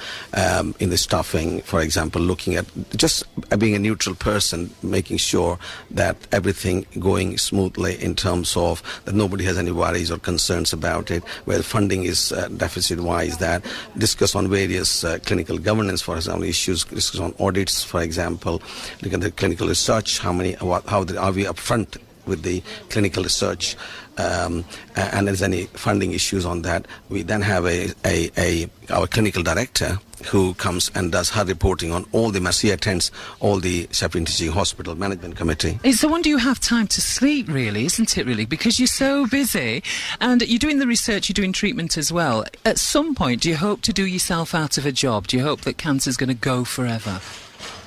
Speaker 22: in the staffing, for example, looking at just being a neutral person, making sure that everything going smoothly in terms of that nobody has any worries or concerns about it, where funding is deficit-wise, that discuss on various clinical governance, for example, issues, discuss on audits, for example, look at the clinical research, how are we upfront with the clinical research, and there's any funding issues on that. We then have our clinical director who comes and does her reporting on all the she attends all the Sheffield Teaching Hospital Management Committee.
Speaker 2: It's the wonder you have time to sleep, really, isn't it, really? Because you're so busy, and you're doing the research, you're doing treatment as well. At some point, do you hope to do yourself out of a job? Do you hope that cancer's going to go forever?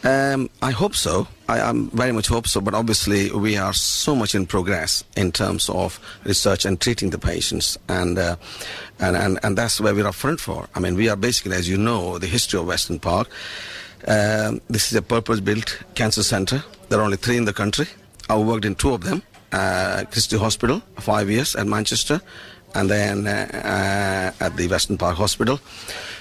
Speaker 22: I hope so. I very much hope so, but obviously we are so much in progress in terms of research and treating the patients, and that's where we're up front for. I mean, we are basically, as you know, the history of Western Park. This is a purpose-built cancer centre. There are only 3 in the country. I worked in 2 of them, Christie Hospital, 5 years at Manchester, and then at the Western Park Hospital.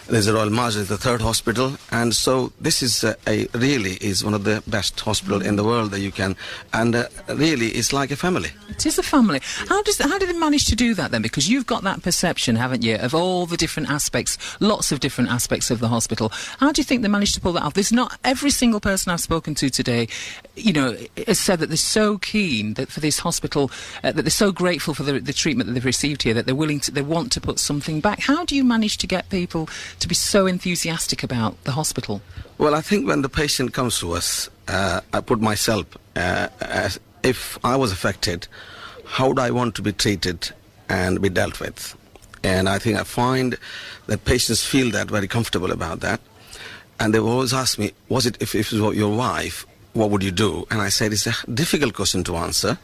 Speaker 22: There's a Royal Marsden, the 3rd hospital, and so this is really is one of the best hospitals in the world that you can, and really it's like a family.
Speaker 2: It is a family. How did they manage to do that then? Because you've got that perception, haven't you, of all the different aspects, lots of different aspects of the hospital. How do you think they managed to pull that off? There's not every single person I've spoken to today, you know, has said that they're so keen that for this hospital, that they're so grateful for the treatment that they've received here, that they want to put something back. How do you manage to get people to be so enthusiastic about the hospital?
Speaker 22: Well, I think when the patient comes to us, I put myself as if I was affected, how would I want to be treated and be dealt with? And I think I find that patients feel that very comfortable about that. And they always ask me, was it if it was your wife, what would you do? And I said, it's a difficult question to answer.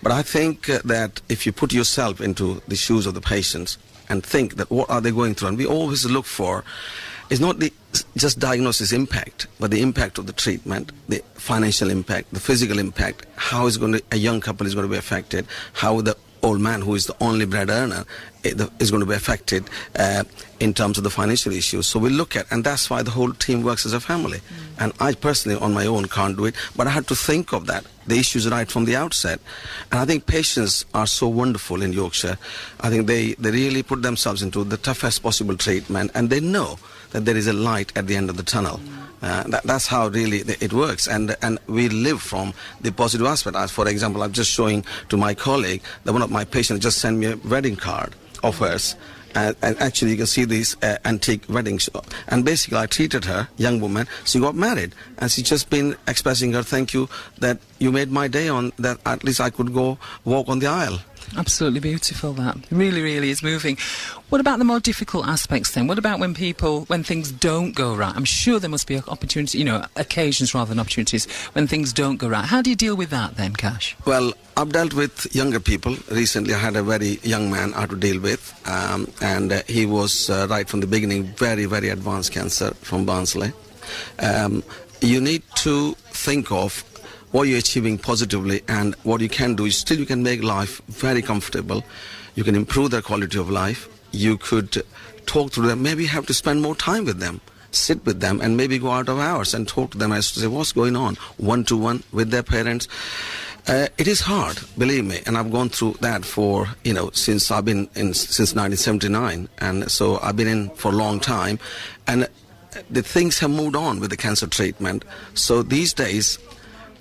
Speaker 22: But I think that if you put yourself into the shoes of the patients and think that what are they going through, and we always look for is not the just diagnosis impact, but the impact of the treatment, the financial impact, the physical impact, how is a young couple is going to be affected, how the old man who is the only bread earner is going to be affected in terms of the financial issues. So we look at, and that's why the whole team works as a family. And I personally on my own can't do it, but I had to think of that, the issues right from the outset. And I think patients are so wonderful in Yorkshire. I think they really put themselves into the toughest possible treatment, and they know that there is a light at the end of the tunnel. That's how really it works, and we live from the positive aspect. As for example, I'm just showing to my colleague that one of my patients just sent me a wedding card of hers, and actually you can see this antique wedding shop. And basically I treated her, young woman, she got married, and she's just been expressing her thank you that you made my day on that, at least I could go walk on the aisle.
Speaker 2: Absolutely beautiful, that. Really, really is moving. What about the more difficult aspects then? What about when things don't go right? I'm sure there must be occasions rather than opportunities when things don't go right. How do you deal with that then, Cash?
Speaker 22: Well, I've dealt with younger people. Recently I had a very young man I had to deal with, and he was right from the beginning very, very advanced cancer from Barnsley. You need to think of what you're achieving positively, and what you can do is still you can make life very comfortable. You can improve their quality of life. You could talk to them, maybe have to spend more time with them, sit with them, and maybe go out of hours and talk to them as to say what's going on, one-to-one with their parents. It is hard, believe me, and I've gone through that for, since I've been in since 1979, and so I've been in for a long time, and the things have moved on with the cancer treatment. So these days,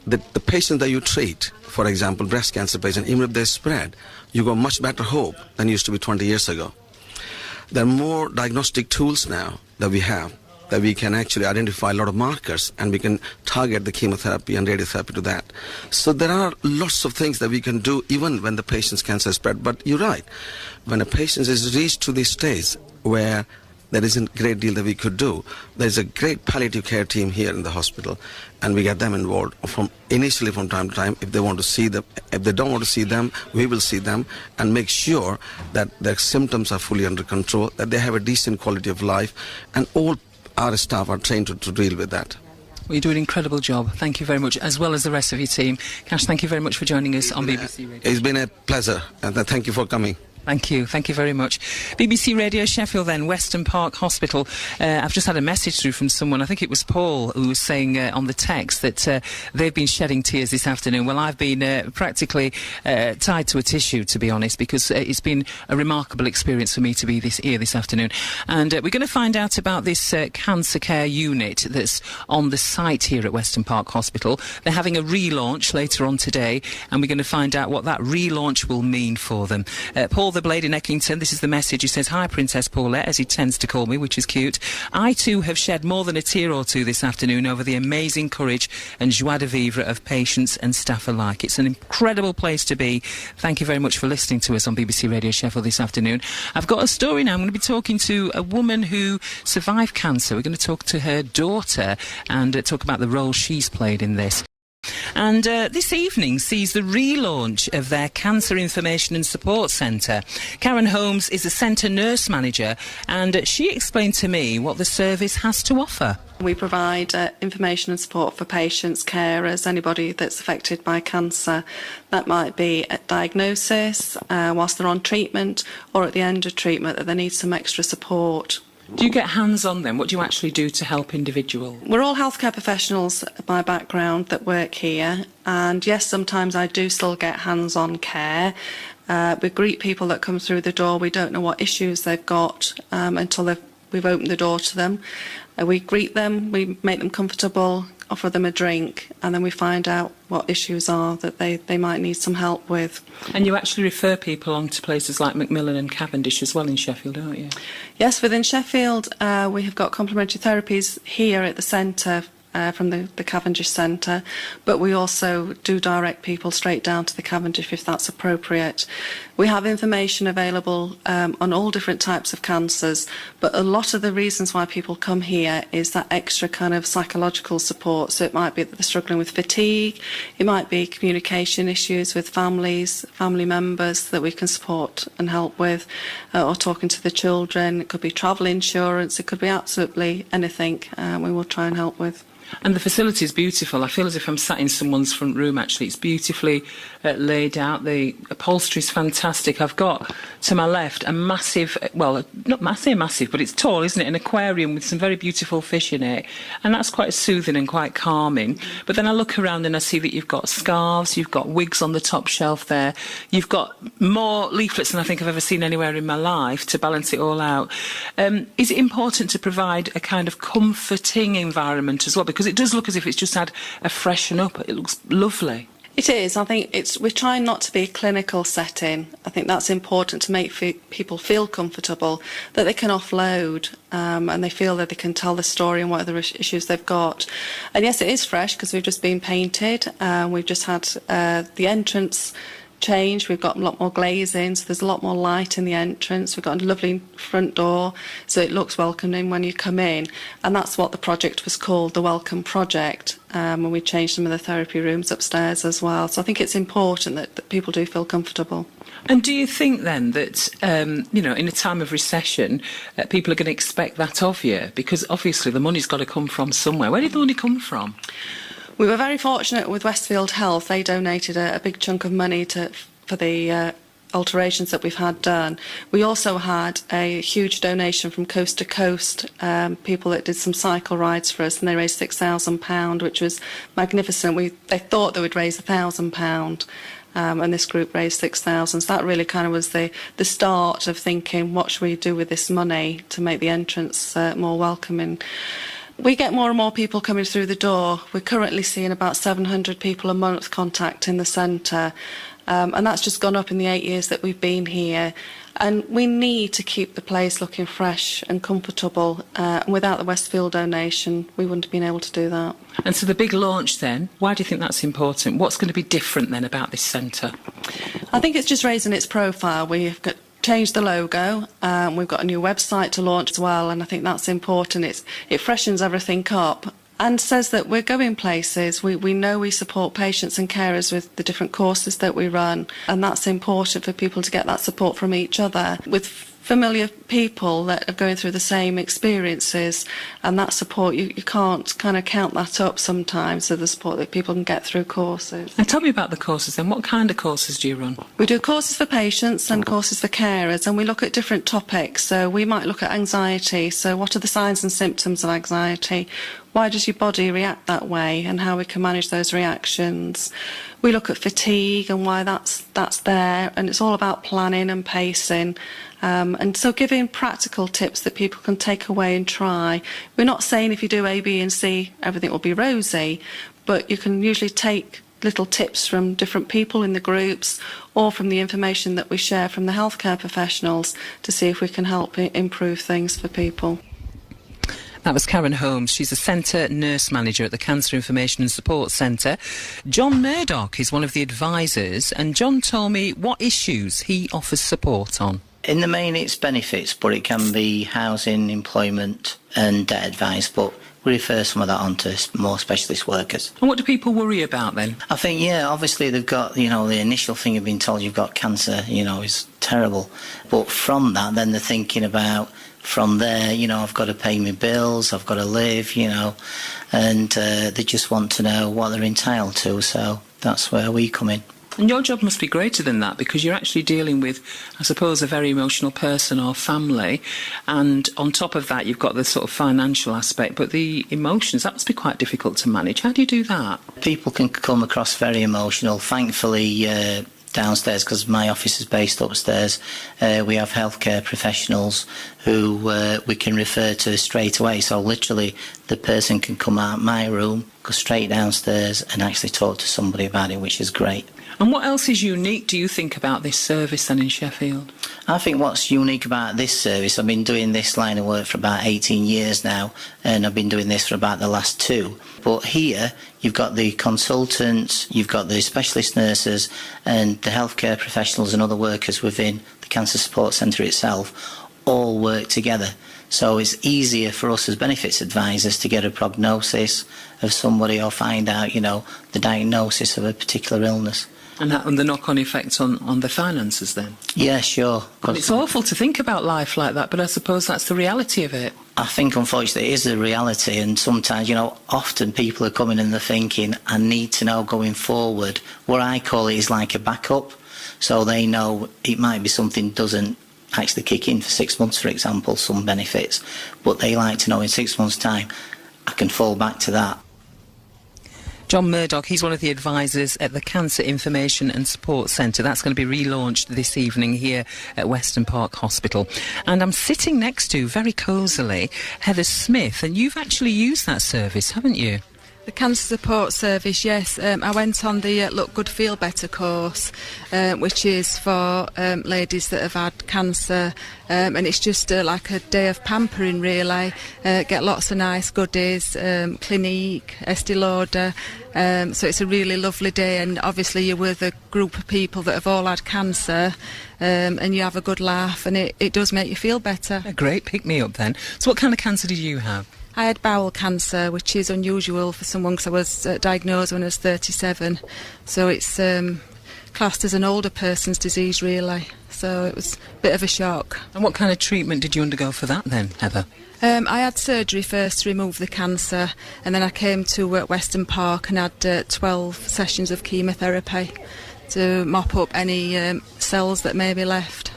Speaker 22: the patient that you treat, for example, breast cancer patient, even if they spread, you got much better hope than used to be 20 years ago. There are more diagnostic tools now that we have that we can actually identify a lot of markers and we can target the chemotherapy and radiotherapy to that. So there are lots of things that we can do even when the patient's cancer is spread. But you're right, when a patient is reached to this stage where there isn't a great deal that we could do, there's a great palliative care team here in the hospital, and we get them involved initially from time to time. If they want to see them, if they don't want to see them, we will see them and make sure that their symptoms are fully under control, that they have a decent quality of life, and all our staff are trained to deal with that.
Speaker 2: Well, you do an incredible job. Thank you very much, as well as the rest of your team. Cash, thank you very much for joining us on BBC Radio.
Speaker 22: It's been a pleasure, and thank you for coming.
Speaker 2: Thank you very much. BBC Radio Sheffield then, Weston Park Hospital. I've just had a message through from someone, I think it was Paul, who was saying on the text that they've been shedding tears this afternoon. Well, I've been practically tied to a tissue, to be honest, because it's been a remarkable experience for me to be here this afternoon. And we're going to find out about this cancer care unit that's on the site here at Weston Park Hospital. They're having a relaunch later on today, and we're going to find out what that relaunch will mean for them. Paul the Blade in Eckington, this is the message. He says, "Hi, Princess Paulette," as he tends to call me, which is cute. "I too have shed more than a tear or two this afternoon over the amazing courage and joie de vivre of patients and staff alike. It's an incredible place to be. Thank you very much for listening to us on BBC Radio Sheffield this afternoon." I've got a story now. I'm going to be talking to a woman who survived cancer. We're going to talk to her daughter and talk about the role she's played in this. And this evening sees the relaunch of their Cancer Information and Support Centre. Karen Holmes is a centre nurse manager, and she explained to me what the service has to offer.
Speaker 4: We provide information and support for patients, carers, anybody that's affected by cancer. That might be at diagnosis, whilst they're on treatment, or at the end of treatment that they need some extra support.
Speaker 2: Do you get hands-on then? What do you actually do to help individuals?
Speaker 4: We're all healthcare professionals by background that work here, and yes, sometimes I do still get hands-on care. We greet people that come through the door. We don't know what issues they've got until we've opened the door to them. We greet them, we make them comfortable, offer them a drink, and then we find out what issues are that they might need some help with.
Speaker 2: And you actually refer people on to places like Macmillan and Cavendish as well in Sheffield, don't you?
Speaker 4: Yes, within Sheffield we have got complementary therapies here at the centre from the Cavendish Centre, but we also do direct people straight down to the Cavendish if that's appropriate. We have information available on all different types of cancers, but a lot of the reasons why people come here is that extra kind of psychological support. So it might be that they're struggling with fatigue, it might be communication issues with families, family members that we can support and help with, or talking to the children. It could be travel insurance, it could be absolutely anything we will try and help with.
Speaker 2: And the facility is beautiful. I feel as if I'm sat in someone's front room, actually. It's beautifully laid out. The upholstery is fantastic. I've got, to my left, a massive, well, not massive, but it's tall, isn't it? An aquarium with some very beautiful fish in it. And that's quite soothing and quite calming. But then I look around and I see that you've got scarves, you've got wigs on the top shelf there. You've got more leaflets than I think I've ever seen anywhere in my life to balance it all out. Is it important to provide a kind of comforting environment as well? Because it does look as if it's just had a freshen up. It looks lovely.
Speaker 4: It is. I think we're trying not to be a clinical setting. I think that's important to make people feel comfortable, that they can offload and they feel that they can tell the story and what other issues they've got. And yes, it is fresh because we've just been painted. We've just had the entrance changed. We've got a lot more glazing, so there's a lot more light in the entrance. We've got a lovely front door, so it looks welcoming when you come in. And that's what the project was called, the Welcome Project, when we changed some of the therapy rooms upstairs as well. So I think it's important that people do feel comfortable.
Speaker 2: And do you think then that, in a time of recession, people are going to expect that of you? Because obviously the money's got to come from somewhere. Where did the money come from?
Speaker 4: We were very fortunate with Westfield Health. They donated a big chunk of money for the alterations that we've had done. We also had a huge donation from Coast to Coast, people that did some cycle rides for us, and they raised £6,000, which was magnificent. They thought they would raise £1,000. And this group raised 6,000. So that really kind of was the start of thinking, what should we do with this money to make the entrance more welcoming? We get more and more people coming through the door. We're currently seeing about 700 people a month contacting the centre, and that's just gone up in the 8 years that we've been here. And we need to keep the place looking fresh and comfortable. And without the Westfield donation, we wouldn't have been able to do that.
Speaker 2: And so the big launch then, why do you think that's important? What's going to be different then about this centre?
Speaker 4: I think it's just raising its profile. We've changed the logo. We've got a new website to launch as well, and I think that's important. It freshens everything up and says that we're going places. We know we support patients and carers with the different courses that we run, and that's important for people to get that support from each other. With familiar people that are going through the same experiences, and that support, you can't kind of count that up sometimes, so the support that people can get through courses.
Speaker 2: And tell me about the courses then. What kind of courses do you run?
Speaker 4: We do courses for patients and courses for carers, and we look at different topics. So we might look at anxiety. So what are the signs and symptoms of anxiety? Why does your body react that way, and how we can manage those reactions? We look at fatigue and why that's there, and it's all about planning and pacing. And so giving practical tips that people can take away and try. We're not saying if you do A, B and C, everything will be rosy, but you can usually take little tips from different people in the groups or from the information that we share from the healthcare professionals to see if we can help improve things for people.
Speaker 2: That was Karen Holmes. She's a centre nurse manager at the Cancer Information and Support Centre. John Murdoch is one of the advisors, and John told me what issues he offers support on.
Speaker 5: In the main, it's benefits, but it can be housing, employment and debt advice, but we refer some of that on to more specialist workers.
Speaker 2: And what do people worry about then?
Speaker 5: I think, obviously they've got, the initial thing of being told you've got cancer, is terrible. But from that, then they're thinking about, from there, I've got to pay my bills, I've got to live, and they just want to know what they're entitled to, so that's where we come in.
Speaker 2: And your job must be greater than that, because you're actually dealing with, I suppose, a very emotional person or family, and on top of that you've got the sort of financial aspect, but the emotions, that must be quite difficult to manage. How do you do that?
Speaker 5: People can come across very emotional. Thankfully, downstairs, because my office is based upstairs, we have healthcare professionals who we can refer to straight away. So literally the person can come out of my room, go straight downstairs and actually talk to somebody about it, which is great.
Speaker 2: And what else is unique, do you think, about this service then in Sheffield?
Speaker 5: I think what's unique about this service, I've been doing this line of work for about 18 years now, and I've been doing this for about the last 2. But here, you've got the consultants, you've got the specialist nurses, and the healthcare professionals and other workers within the Cancer Support Centre itself all work together. So it's easier for us as benefits advisors to get a prognosis of somebody or find out, the diagnosis of a particular illness.
Speaker 2: And the knock-on effects on the finances then?
Speaker 5: Yeah, sure.
Speaker 2: It's awful to think about life like that, but I suppose that's the reality of it.
Speaker 5: I think, unfortunately, it is the reality, and sometimes, often people are coming and they're thinking, I need to know going forward. What I call it is like a backup, so they know it might be something doesn't actually kick in for 6 months, for example, some benefits, but they like to know in 6 months' time, I can fall back to that.
Speaker 2: John Murdoch, he's one of the advisors at the Cancer Information and Support Centre. That's going to be relaunched this evening here at Weston Park Hospital. And I'm sitting next to, very cosily, Heather Smith, and you've actually used that service, haven't you?
Speaker 6: The Cancer Support Service, yes. I went on the Look Good, Feel Better course, which is for ladies that have had cancer, and it's just like a day of pampering, really. Get lots of nice goodies, Clinique, Estee Lauder, so it's a really lovely day, and obviously you're with a group of people that have all had cancer, and you have a good laugh, and it does make you feel better.
Speaker 2: Great, pick me up then. So what kind of cancer did you have?
Speaker 6: I had bowel cancer, which is unusual for someone because I was diagnosed when I was 37. So it's classed as an older person's disease, really. So it was a bit of a shock.
Speaker 2: And what kind of treatment did you undergo for that then, Heather?
Speaker 6: I had surgery first to remove the cancer, and then I came to Weston Park and had 12 sessions of chemotherapy to mop up any cells that may be left.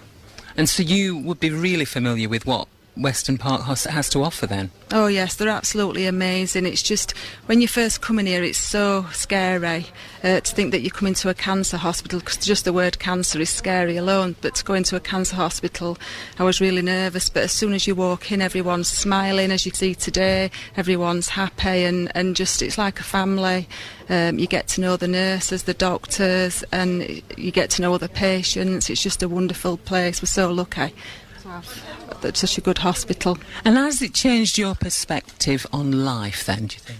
Speaker 2: And so you would be really familiar with what Western Park has to offer then?
Speaker 6: Oh yes, they're absolutely amazing. It's just, when you first come in here, it's so scary to think that you come into a cancer hospital, because just the word cancer is scary alone. But to go into a cancer hospital, I was really nervous. But as soon as you walk in, everyone's smiling, as you see today. Everyone's happy, and just, it's like a family. You get to know the nurses, the doctors, and you get to know other patients. It's just a wonderful place. We're so lucky to have such a good hospital.
Speaker 2: And has it changed your perspective on life then, do you think?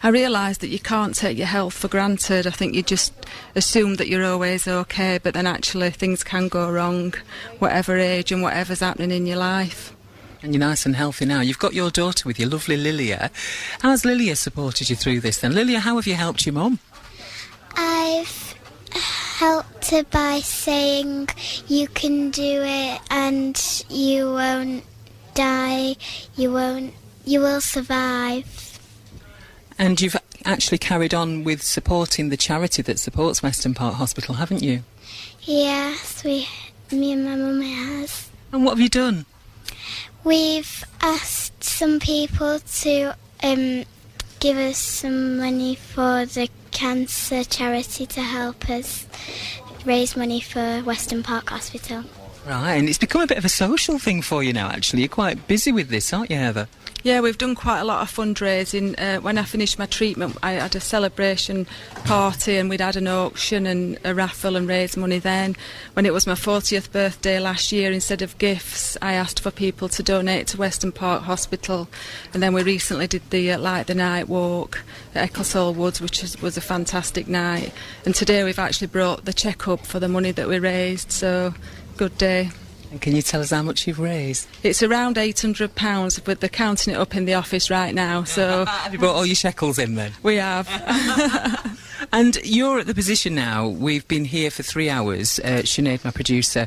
Speaker 6: I realised that you can't take your health for granted. I think you just assume that you're always okay, but then actually things can go wrong, whatever age and whatever's happening in your life.
Speaker 2: And you're nice and healthy now. You've got your daughter with you, lovely Lilia. How's Lilia supported you through this then? Lilia, how have you helped your mum?
Speaker 7: I've helped her by saying you can do it and you won't die, you will survive.
Speaker 2: And you've actually carried on with supporting the charity that supports Western Park Hospital, haven't you?
Speaker 7: Yes, me and my mum has.
Speaker 2: And what have you done?
Speaker 7: We've asked some people to give us some money for the cancer charity to help us raise money for Western Park Hospital.
Speaker 2: Right, and it's become a bit of a social thing for you now, actually. You're quite busy with this, aren't you, Heather?
Speaker 6: Yeah, we've done quite a lot of fundraising. When I finished my treatment, I had a celebration party, and we'd had an auction and a raffle and raised money then. When it was my 40th birthday last year, instead of gifts, I asked for people to donate to Western Park Hospital. And then we recently did the Light the Night walk at Ecclesall Woods, which was a fantastic night. And today we've actually brought the cheque up for the money that we raised, so good day.
Speaker 2: And can you tell us how much you've raised?
Speaker 6: It's around £800, but they're counting it up in the office right now, so...
Speaker 2: Have you brought all your shekels in then?
Speaker 6: We have.
Speaker 2: And you're at the position now. We've been here for 3 hours. Sinead, my producer,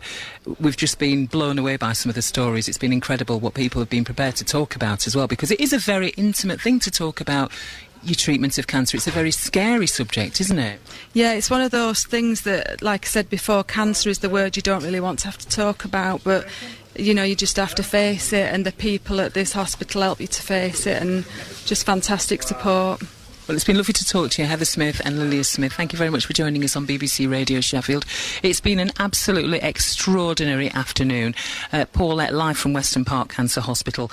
Speaker 2: we've just been blown away by some of the stories. It's been incredible what people have been prepared to talk about as well, because it is a very intimate thing to talk about your treatment of cancer. It's a very scary subject, isn't it?
Speaker 6: Yeah, it's one of those things that, like I said before, cancer is the word you don't really want to have to talk about, but you know, you just have to face it, and the people at this hospital help you to face it, and just fantastic support.
Speaker 2: Well, it's been lovely to talk to you, Heather Smith and Lilia Smith. Thank you very much for joining us on BBC Radio Sheffield. It's been an absolutely extraordinary afternoon. Paulette, live from Western Park Cancer Hospital.